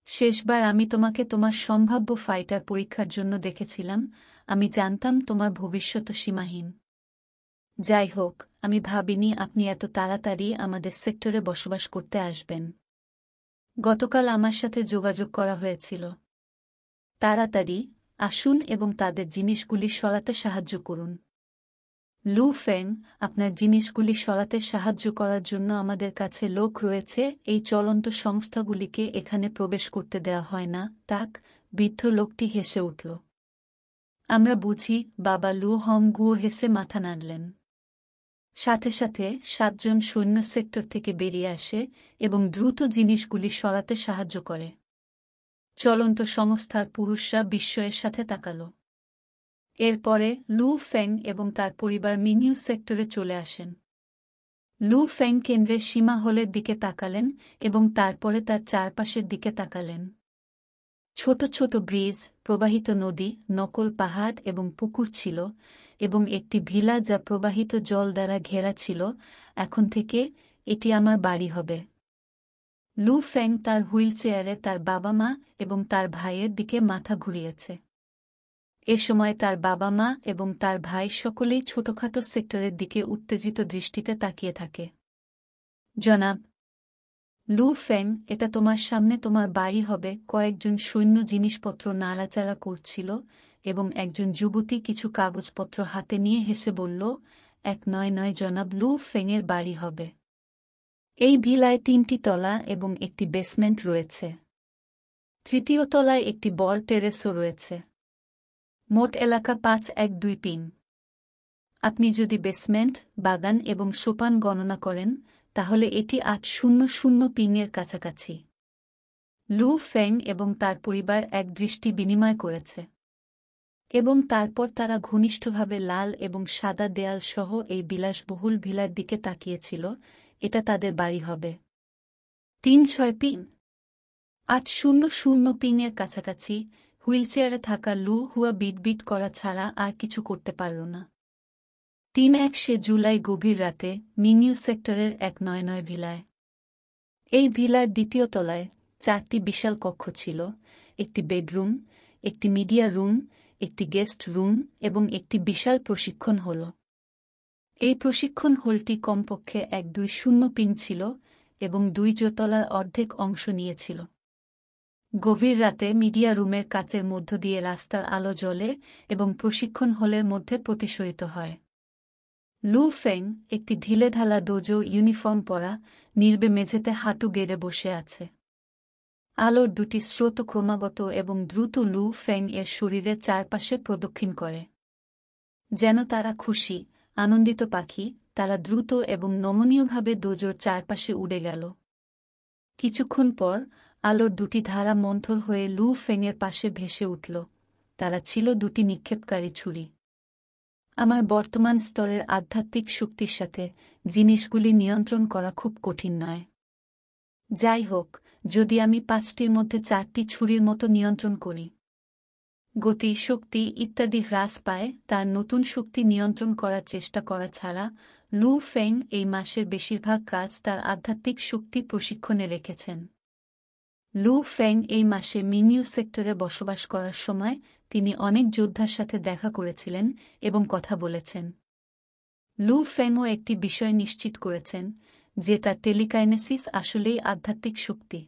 শেষবার আমি তোমাকে তোমার সম্ভাব্য ফাইটার পরীক্ষার জন্য দেখেছিলাম। আমি জানতাম তোমার ভবিষ্যৎ সীমাহীন। যাই হোক, আমি ভাবিনি আপনি এত তাড়াতাড়ি আমাদের সেক্টরে বসবাস করতে আসবেন। গতকাল আমার সাথে যোগাযোগ করা হয়েছিল। তাড়াতাড়ি আসুন এবং তাদের জিনিসগুলি সরাতে সাহায্য করুন। লু ফেং, আপনার জিনিসগুলি সরাতে সাহায্য করার জন্য আমাদের কাছে লোক রয়েছে। এই চলন্ত সংস্থাগুলিকে এখানে প্রবেশ করতে দেওয়া হয় না। তাক, বৃদ্ধ লোকটি হেসে উঠল। আমরা বুঝি, বাবা। লু হং গুও হেসে মাথা নাড়লেন। সাথে সাথে 7 জন সৈন্য সেক্টর থেকে বেরিয়ে আসে এবং দ্রুত জিনিসগুলি সরাতে সাহায্য করে। চলন্ত সংস্থার পুরুষরা বিস্ময়ের সাথে তাকাল। এরপরে লু ফেং এবং তার পরিবার মিংইউ সেক্টরে চলে আসেন। লু ফেং কেন্দ্রের সীমা হলের দিকে তাকালেন এবং তারপরে তার চারপাশের দিকে তাকালেন। ছোট ছোট ব্রিজ, প্রবাহিত নদী, নকল পাহাড় এবং পুকুর ছিল, এবং একটি ভিলা যা প্রবাহিত জল দ্বারা ঘেরা ছিল। এখন থেকে এটি আমার বাড়ি হবে। লু ফেং তার হুইলচেয়ারে তার বাবা মা এবং তার ভাইয়ের দিকে মাথা ঘুরিয়েছে। এ সময় তার বাবা মা এবং তার ভাই সকলেই ছোটখাটো সেক্টরের দিকে উত্তেজিত দৃষ্টিতে তাকিয়ে থাকে। জনাব লু ফেং, এটা তোমার সামনে তোমার বাড়ি হবে। কয়েকজন সৈন্য জিনিসপত্র নাড়াচাড়া করছিল এবং একজন যুবতী কিছু কাগজপত্র হাতে নিয়ে হেসে বলল, 1 নয় জনাব, লু ফেংয়ের বাড়ি হবে। এই ভিলায় 3টি তলা এবং একটি বেসমেন্ট রয়েছে। তৃতীয় তলায় একটি বড় টেরেসও রয়েছে। মোট এলাকা 5,1,2 পিন। আপনি যদি বেসমেন্ট, বাগান এবং সোপান গণনা করেন তাহলে এটি 800 পিনের কাছাকাছি। লু ফেং এবং তার পরিবার এক দৃষ্টি বিনিময় করেছে এবং তারপর তারা ঘনিষ্ঠভাবে লাল এবং সাদা দেয়াল সহ এই বিলাসবহুল ভিলার দিকে তাকিয়েছিল। এটা তাদের বাড়ি হবে। 3-6 পিন। 800 পিনের কাছাকাছি। হুইলচেয়ারে থাকা লু হুয়া বিটবিট করা ছাড়া আর কিছু করতে পারল না। 3-1 জুলাই গভীর রাতে মিংইউ সেক্টরের 199 ভিলায়। এই ভিলার দ্বিতীয় তলায় 4টি বিশাল কক্ষ ছিল, একটি বেডরুম, একটি মিডিয়া রুম, একটি গেস্ট রুম এবং একটি বিশাল প্রশিক্ষণ হল। এই প্রশিক্ষণ হলটি কমপক্ষে 120 পিন ছিল এবং 2 তলার অর্ধেক অংশ নিয়েছিল। গভীর রাতে মিডিয়া রুমের কাচের মধ্য দিয়ে রাস্তার আলো জ্বলে এবং প্রশিক্ষণ হলের মধ্যে প্রতিসরিত হয়। লু ফেং, একটি ঢিলেঢালা ডোজো ইউনিফর্ম পরা, নির্বে মেঝেতে হাঁটু গেড়ে বসে আছে। আলোর 2টি স্রোত ক্রমাগত এবং দ্রুত লু ফেং এর শরীরের চারপাশে প্রদক্ষিণ করে। যেন তারা খুশি, আনন্দিত পাখি, তারা দ্রুত এবং নমনীয়ভাবে ডোজোর চারপাশে উড়ে গেল। কিছুক্ষণ পর আলোর 2টি ধারা মন্থর হয়ে লু ফেংয়ের পাশে ভেসে উঠল। তারা ছিল 2টি নিক্ষেপকারী ছুরি। আমার বর্তমান স্তরের আধ্যাত্মিক শক্তির সাথে জিনিসগুলি নিয়ন্ত্রণ করা খুব কঠিন নয়। যাই হোক, যদি আমি 5টির মধ্যে 4টি ছুরির মতো নিয়ন্ত্রণ করি, গতি, শক্তি ইত্যাদি হ্রাস পায়, তার নতুন শক্তি নিয়ন্ত্রণ করার চেষ্টা করা ছাড়া লু ফেং এই মাসের বেশিরভাগ কাজ তার আধ্যাত্মিক শক্তি প্রশিক্ষণে রেখেছেন। লু ফেং এই মাসে মিংইউ সেক্টরে বসবাস করার সময় তিনি অনেক যোদ্ধার সাথে দেখা করেছিলেন এবং কথা বলেছেন। লু ফেংও একটি বিষয় নিশ্চিত করেছেন যে তার টেলিকাইনেসিস আসলেই আধ্যাত্মিক শক্তি।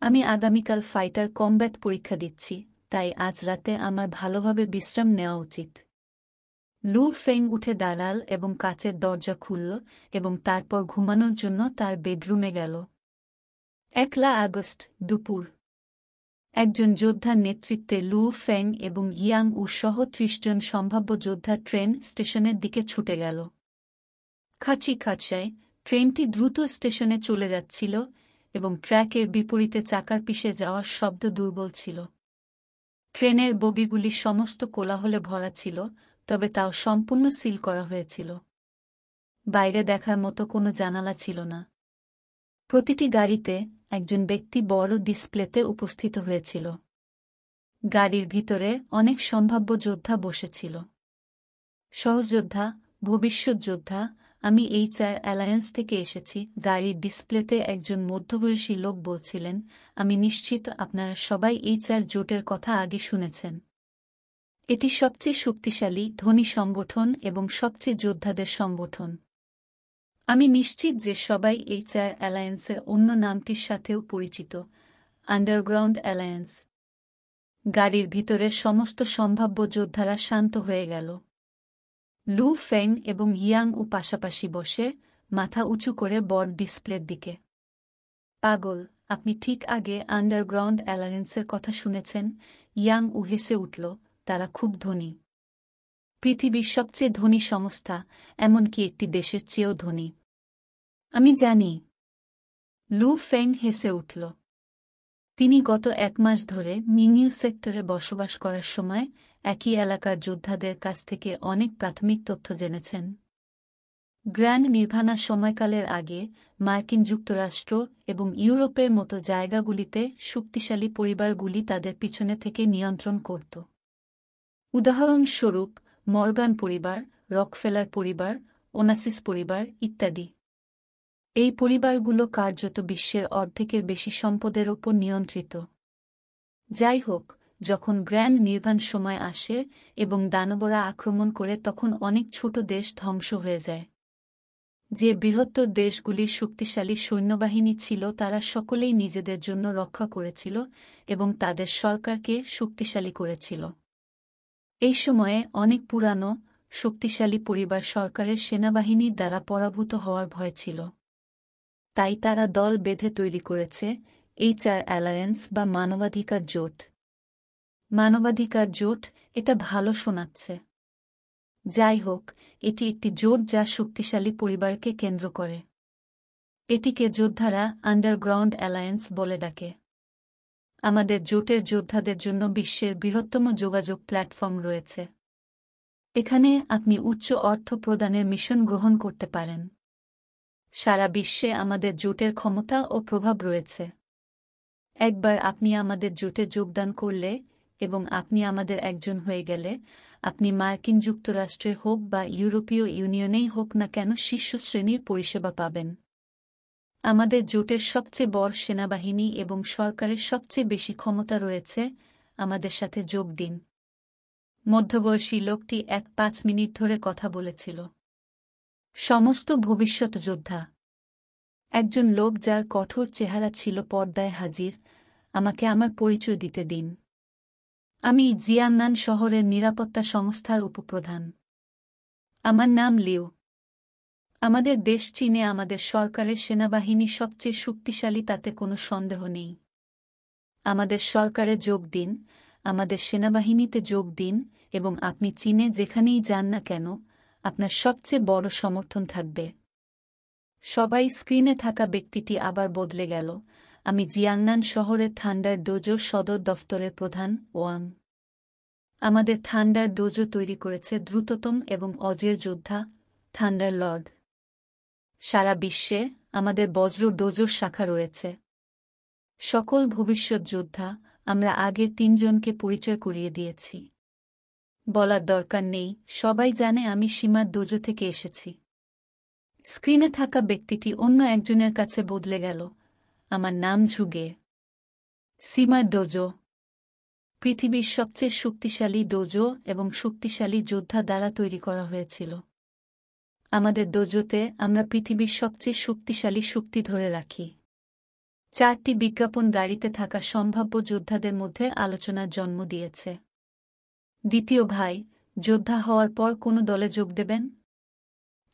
আমি আগামীকাল ফাইটার কমব্যাট পরীক্ষা দিচ্ছি, তাই আজ রাতে আমার ভালোভাবে বিশ্রাম নেওয়া উচিত। লু ফেং উঠে দাঁড়াল এবং কাচের দরজা খুলল এবং তারপর ঘুমানোর জন্য তার বেডরুমে গেল। 1 আগস্ট দুপুর। একজন যোদ্ধার নেতৃত্বে লু ফেং এবং ইয়াং উ সহ 30 জন সম্ভাব্য যোদ্ধা ট্রেন স্টেশনের দিকে ছুটে গেল। খাঁচায় ট্রেনটি দ্রুত স্টেশনে চলে যাচ্ছিল এবং ট্র্যাকের বিপরীতে চাকার পিষে যাওয়ার শব্দ দুর্বল ছিল। ট্রেনের বগিগুলি সমস্ত কোলাহলে ভরা ছিল, তবে তাও সম্পূর্ণ সিল করা হয়েছিল। বাইরে দেখার মতো কোনো জানালা ছিল না। প্রতিটি গাড়িতে একজন ব্যক্তি বড় ডিসপ্লেতে উপস্থিত হয়েছিল। গাড়ির ভিতরে অনেক সম্ভাব্য যোদ্ধা বসেছিল। সহযোদ্ধা, ভবিষ্যৎ যোদ্ধা, আমি HR অ্যালায়েন্স থেকে এসেছি। গাড়ির ডিসপ্লেতে একজন মধ্যবয়সী লোক বলছিলেন, আমি নিশ্চিত আপনারা সবাই HR জোটের কথা আগে শুনেছেন। এটি সবচেয়ে শক্তিশালী, ধনী সংগঠন এবং সবচেয়ে যোদ্ধাদের সংগঠন। আমি নিশ্চিত যে সবাই HR অ্যালায়েন্সের অন্য নামটির সাথেও পরিচিত, আন্ডারগ্রাউন্ড অ্যালায়েন্স। গাড়ির ভিতরের সমস্ত সম্ভাব্য যোদ্ধারা শান্ত হয়ে গেল। লু ফেং এবং ইয়াং উ পাশাপাশি বসে, মাথা উঁচু করে বড় ডিসপ্লের দিকে। পাগল, আপনি ঠিক আগে আন্ডারগ্রাউন্ড অ্যালায়েন্সের কথা শুনেছেন। ইয়াং উ হেসে উঠল, তারা খুব ধনী। পৃথিবীর সবচেয়ে ধনী সংস্থা, এমনকি একটি দেশের চেয়েও ধনী। আমি জানি। লু ফেং হেসে উঠল। তিনি গত 1 মাস ধরে মিংইউ সেক্টরে বসবাস করার সময় একই এলাকার যোদ্ধাদের কাছ থেকে অনেক প্রাথমিক তথ্য জেনেছেন। গ্র্যান্ড নির্ভানার সময়কালের আগে মার্কিন যুক্তরাষ্ট্র এবং ইউরোপের মতো জায়গাগুলিতে শক্তিশালী পরিবারগুলি তাদের পিছনে থেকে নিয়ন্ত্রণ করত। উদাহরণস্বরূপ মর্গান পরিবার, রকফেলার পরিবার, ওনাসিস পরিবার ইত্যাদি। এই পরিবারগুলো কার্যত বিশ্বের অর্ধেকের বেশি সম্পদের ওপর নিয়ন্ত্রিত। যাই হোক, যখন গ্র্যান্ড নির্বাণ সময় আসে এবং দানবরা আক্রমণ করে তখন অনেক ছোট দেশ ধ্বংস হয়ে যায়। যে বৃহত্তর দেশগুলির শক্তিশালী সৈন্যবাহিনী ছিল তারা সকলেই নিজেদের জন্য রক্ষা করেছিল এবং তাদের সরকারকে শক্তিশালী করেছিল। এই সময়ে অনেক পুরানো, শক্তিশালী পরিবার সরকারের সেনাবাহিনীর দ্বারা পরাভূত হওয়ার ভয় ছিল। তাই তারা দল বেঁধে তৈরি করেছে HR অ্যালায়েন্স বা মানবাধিকার জোট। মানবাধিকার জোট, এটা ভালো শোনাচ্ছে। যাই হোক, এটি একটি জোট যা শক্তিশালী পরিবারকে কেন্দ্র করে। এটিকে যোদ্ধারা আন্ডারগ্রাউন্ড অ্যালায়েন্স বলে ডাকে। আমাদের জোটের যোদ্ধাদের জন্য বিশ্বের বৃহত্তম যোগাযোগ প্ল্যাটফর্ম রয়েছে। এখানে আপনি উচ্চ অর্থ প্রদানের মিশন গ্রহণ করতে পারেন। সারা বিশ্বে আমাদের জোটের ক্ষমতা ও প্রভাব রয়েছে। একবার আপনি আমাদের জোটে যোগদান করলে এবং আপনি আমাদের একজন হয়ে গেলে, আপনি মার্কিন যুক্তরাষ্ট্রে হোক বা ইউরোপীয় ইউনিয়নেই হোক না কেন শীর্ষ শ্রেণীর পরিষেবা পাবেন। আমাদের জোটের সবচেয়ে বড় সেনাবাহিনী এবং সরকারের সবচেয়ে বেশি ক্ষমতা রয়েছে। আমাদের সাথে যোগ দিন। মধ্যবয়সী লোকটি 5 মিনিট ধরে কথা বলেছিল। সমস্ত ভবিষ্যৎ যোদ্ধা। একজন লোক যার কঠোর চেহারা ছিল পর্দায় হাজির। আমাকে আমার পরিচয় দিতে দিন। আমি জিয়ান্নান শহরের নিরাপত্তা সংস্থার উপপ্রধান। আমার নাম লিউ। আমাদের দেশ চীনে আমাদের সরকারের সেনাবাহিনী সবচেয়ে শক্তিশালী, তাতে কোনো সন্দেহ নেই। আমাদের সরকারে যোগ দিন, আমাদের সেনাবাহিনীতে যোগ দিন এবং আপনি চীনে যেখানেই যান না কেন, আপনার সবচেয়ে বড় সমর্থন থাকবে। সবাই স্ক্রিনে থাকা ব্যক্তিটি আবার বদলে গেল। আমি জিয়াংনান শহরের থান্ডার ডোজোর সদর দফতরের প্রধান ওয়াং। আমাদের থান্ডার ডোজো তৈরি করেছে দ্রুততম এবং অজেয় যোদ্ধা, থান্ডার লর্ড। সারা বিশ্বে আমাদের বজ্র ডোজোর শাখা রয়েছে। সকল ভবিষ্যৎ যোদ্ধা, আমরা আগের 3 জনকে পরিচয় করিয়ে দিয়েছি। বলার দরকার নেই, সবাই জানে আমি সীমার ডোজো থেকে এসেছি। স্ক্রিনে থাকা ব্যক্তিটি অন্য একজনের কাছে বদলে গেল। আমার নাম ঝুগে। সীমার ডোজো পৃথিবীর সবচেয়ে শক্তিশালী ডোজো এবং শক্তিশালী যোদ্ধা দ্বারা তৈরি করা হয়েছিল। আমাদের ডোজোতে আমরা পৃথিবীর সবচেয়ে শক্তিশালী শক্তি ধরে রাখি। 4টি বিজ্ঞাপন গাড়িতে থাকা সম্ভাব্য যোদ্ধাদের মধ্যে আলোচনার জন্ম দিয়েছে। দ্বিতীয় ভাই, যোদ্ধা হওয়ার পর কোন দলে যোগ দেবেন?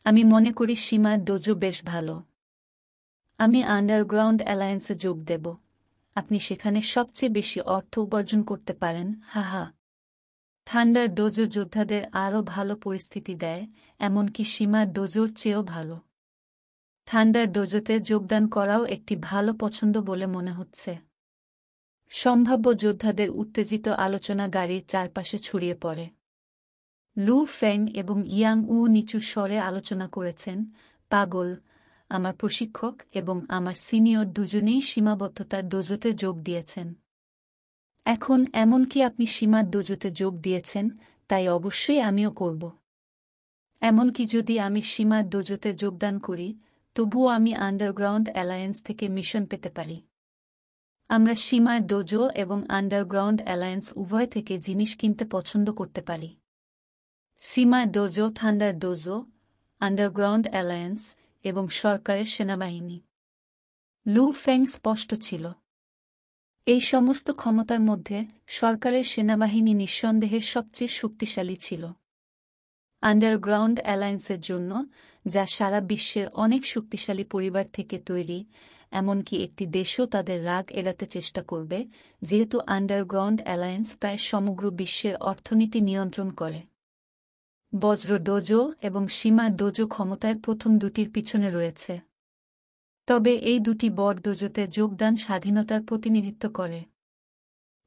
আমি মনে করি সীমার ডোজো বেশ ভালো। আমি আন্ডারগ্রাউন্ড অ্যালায়েন্সে যোগ দেব। আপনি সেখানে সবচেয়ে বেশি অর্থ উপার্জন করতে পারেন। হা। থান্ডার ডোজো যোদ্ধাদের আরও ভালো পরিস্থিতি দেয়, এমনকি সীমার ডোজোর চেয়েও ভালো। থান্ডার ডোজোতে যোগদান করাও একটি ভালো পছন্দ বলে মনে হচ্ছে। সম্ভাব্য যোদ্ধাদের উত্তেজিত আলোচনা গাড়ির চারপাশে ছড়িয়ে পড়ে। লু ফেং এবং ইয়াং উ নিচু স্বরে আলোচনা করেছেন। পাগল, আমার প্রশিক্ষক এবং আমার সিনিয়র দুজনেই সীমাবদ্ধতার ডোজোতে যোগ দিয়েছেন। এখন এমনকি আপনি সীমার ডোজোতে যোগ দিয়েছেন, তাই অবশ্যই আমিও করব। এমনকি যদি আমি সীমার ডোজোতে যোগদান করি, তবুও আমি আন্ডারগ্রাউন্ড অ্যালায়েন্স থেকে মিশন পেতে পারি। আমরা সীমার ডোজো এবং আন্ডারগ্রাউন্ড অ্যালায়েন্স উভয় থেকে জিনিস কিনতে পছন্দ করতে পারি। সীমার dojo, thunder dojo, underground alliance এবং সরকারের সেনাবাহিনী। লু ফেং স্পষ্ট ছিল। এই সমস্ত ক্ষমতার মধ্যে সরকারের সেনাবাহিনী নিঃসন্দেহে সবচেয়ে শক্তিশালী ছিল। আন্ডারগ্রাউন্ড অ্যালায়েন্সের জন্য, যা সারা বিশ্বের অনেক শক্তিশালী পরিবার থেকে তৈরি, এমনকি একটি দেশও তাদের রাগ এড়াতে চেষ্টা করবে, যেহেতু আন্ডারগ্রাউন্ড অ্যালায়েন্স প্রায় সমগ্র বিশ্বের অর্থনীতি নিয়ন্ত্রণ করে। বজ্র ডোজো এবং সীমা ডোজো ক্ষমতায় প্রথম দুটির পিছনে রয়েছে। তবে এই দুটি বড় ডোজোতে যোগদান স্বাধীনতার প্রতিনিধিত্ব করে।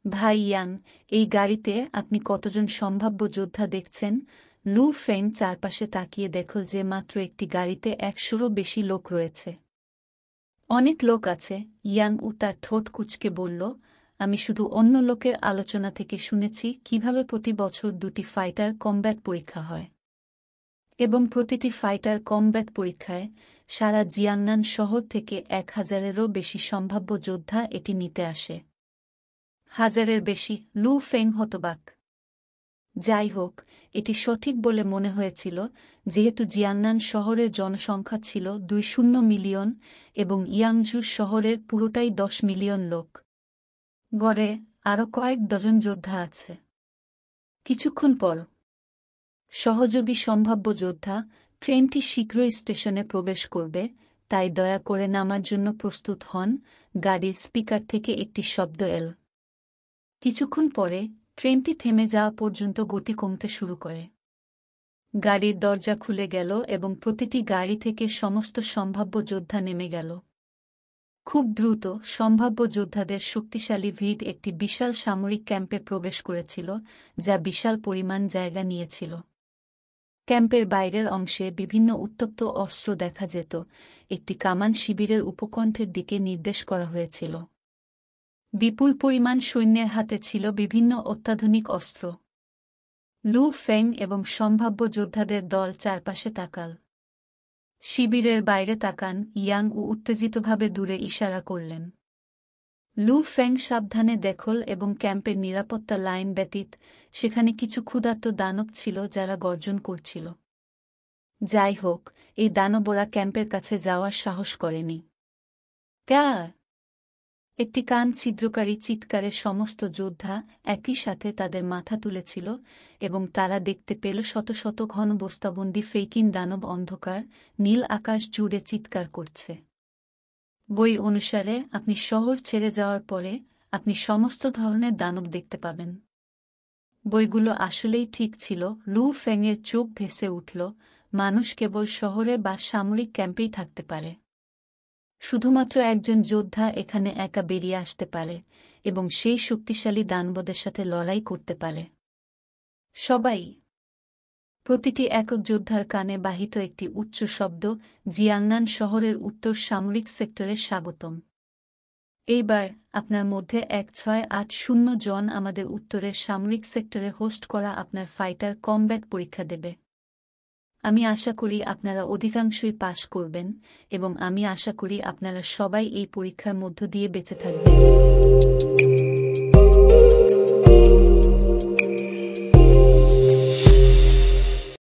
ভাই ইয়াং, এই গাড়িতে আপনি কতজন সম্ভাব্য যোদ্ধা দেখছেন? লু ফেং চারপাশে তাকিয়ে দেখল যে মাত্র একটি গাড়িতে 100-রও বেশি লোক রয়েছে। অনেক লোক আছে, ইয়াং উ তার ঠোঁট কুঁচকে বলল। আমি শুধু অন্য লোকের আলোচনা থেকে শুনেছি কিভাবে প্রতি বছর 2টি ফাইটার কমব্যাট পরীক্ষা হয়। এবং প্রতিটি ফাইটার কমব্যাট পরীক্ষায় সারা জিয়াংনান শহর থেকে 1000-এরও বেশি সম্ভাব্য যোদ্ধা এটি নিতে আসে। 1000-এর বেশি? লু ফেং হতবাক। যাই হোক, এটি সঠিক বলে মনে হয়েছিল, যেহেতু জিয়াংনান শহরের জনসংখ্যা ছিল 20 মিলিয়ন এবং ইয়াংজু শহরের পুরোটাই 10 মিলিয়ন লোক। গড়ে আরও কয়েক ডজন যোদ্ধা আছে। কিছুক্ষণ পর সহযোগী সম্ভাব্য যোদ্ধা, ট্রেনটি শীঘ্রই স্টেশনে প্রবেশ করবে, তাই দয়া করে নামার জন্য প্রস্তুত হন। গাড়ির স্পিকার থেকে একটি শব্দ এল। কিছুক্ষণ পরে ট্রেনটি থেমে যাওয়া পর্যন্ত গতি কমতে শুরু করে। গাড়ির দরজা খুলে গেল এবং প্রতিটি গাড়ি থেকে সমস্ত সম্ভাব্য যোদ্ধা নেমে গেল। খুব দ্রুত সম্ভাব্য যোদ্ধাদের শক্তিশালী ভিড় একটি বিশাল সামরিক ক্যাম্পে প্রবেশ করেছিল, যা বিশাল পরিমাণ জায়গা নিয়েছিল। ক্যাম্পের বাইরের অংশে বিভিন্ন উত্তপ্ত অস্ত্র দেখা যেত। একটি কামান শিবিরের উপকণ্ঠের দিকে নির্দেশ করা হয়েছিল। বিপুল পরিমাণ সৈন্যের হাতে ছিল বিভিন্ন অত্যাধুনিক অস্ত্র। লু ফেং এবং সম্ভাব্য যোদ্ধাদের দল চারপাশে তাকাল। শিবিরের বাইরে তাকান। ইয়াং উ উত্তেজিতভাবে দূরে ইশারা করলেন। লু ফেং সাবধানে দেখল এবং ক্যাম্পের নিরাপত্তা লাইন ব্যতীত সেখানে কিছু ক্ষুধার্ত দানব ছিল যারা গর্জন করছিল। যাই হোক, এই দানবরা ক্যাম্পের কাছে যাওয়ার সাহস করেনি। ক্যা! একটি কান ছিদ্রকারী চিৎকারে সমস্ত যোদ্ধা একই সাথে তাদের মাথা তুলেছিল এবং তারা দেখতে পেল শত শত ঘন বস্তাবন্দি ফেইকিন দানব অন্ধকার নীল আকাশ জুড়ে চিৎকার করছে। বই অনুসারে আপনি শহর ছেড়ে যাওয়ার পরে আপনি সমস্ত ধরনের দানব দেখতে পাবেন। বইগুলো আসলেই ঠিক ছিল। লু ফেংয়ের চোখ ভেসে উঠল। মানুষ কেবল শহরে বা সামরিক ক্যাম্পেই থাকতে পারে। শুধুমাত্র একজন যোদ্ধা এখানে একা বেরিয়ে আসতে পারে এবং সেই শক্তিশালী দানবদের সাথে লড়াই করতে পারে। সবাই। প্রতিটি একক যোদ্ধার কানে বাহিত একটি উচ্চ শব্দ, জিয়াংনান শহরের উত্তর সামরিক সেক্টরে স্বাগতম। এইবার আপনার মধ্যে 1680 জন আমাদের উত্তরের সামরিক সেক্টরে হোস্ট করা আপনার ফাইটার কমব্যাট পরীক্ষা দেবে। আমি আশা করি আপনারা অধিকাংশই পাশ করবেন এবং আমি আশা করি আপনারা সবাই এই পরীক্ষার মধ্য দিয়ে বেঁচে থাকবেন।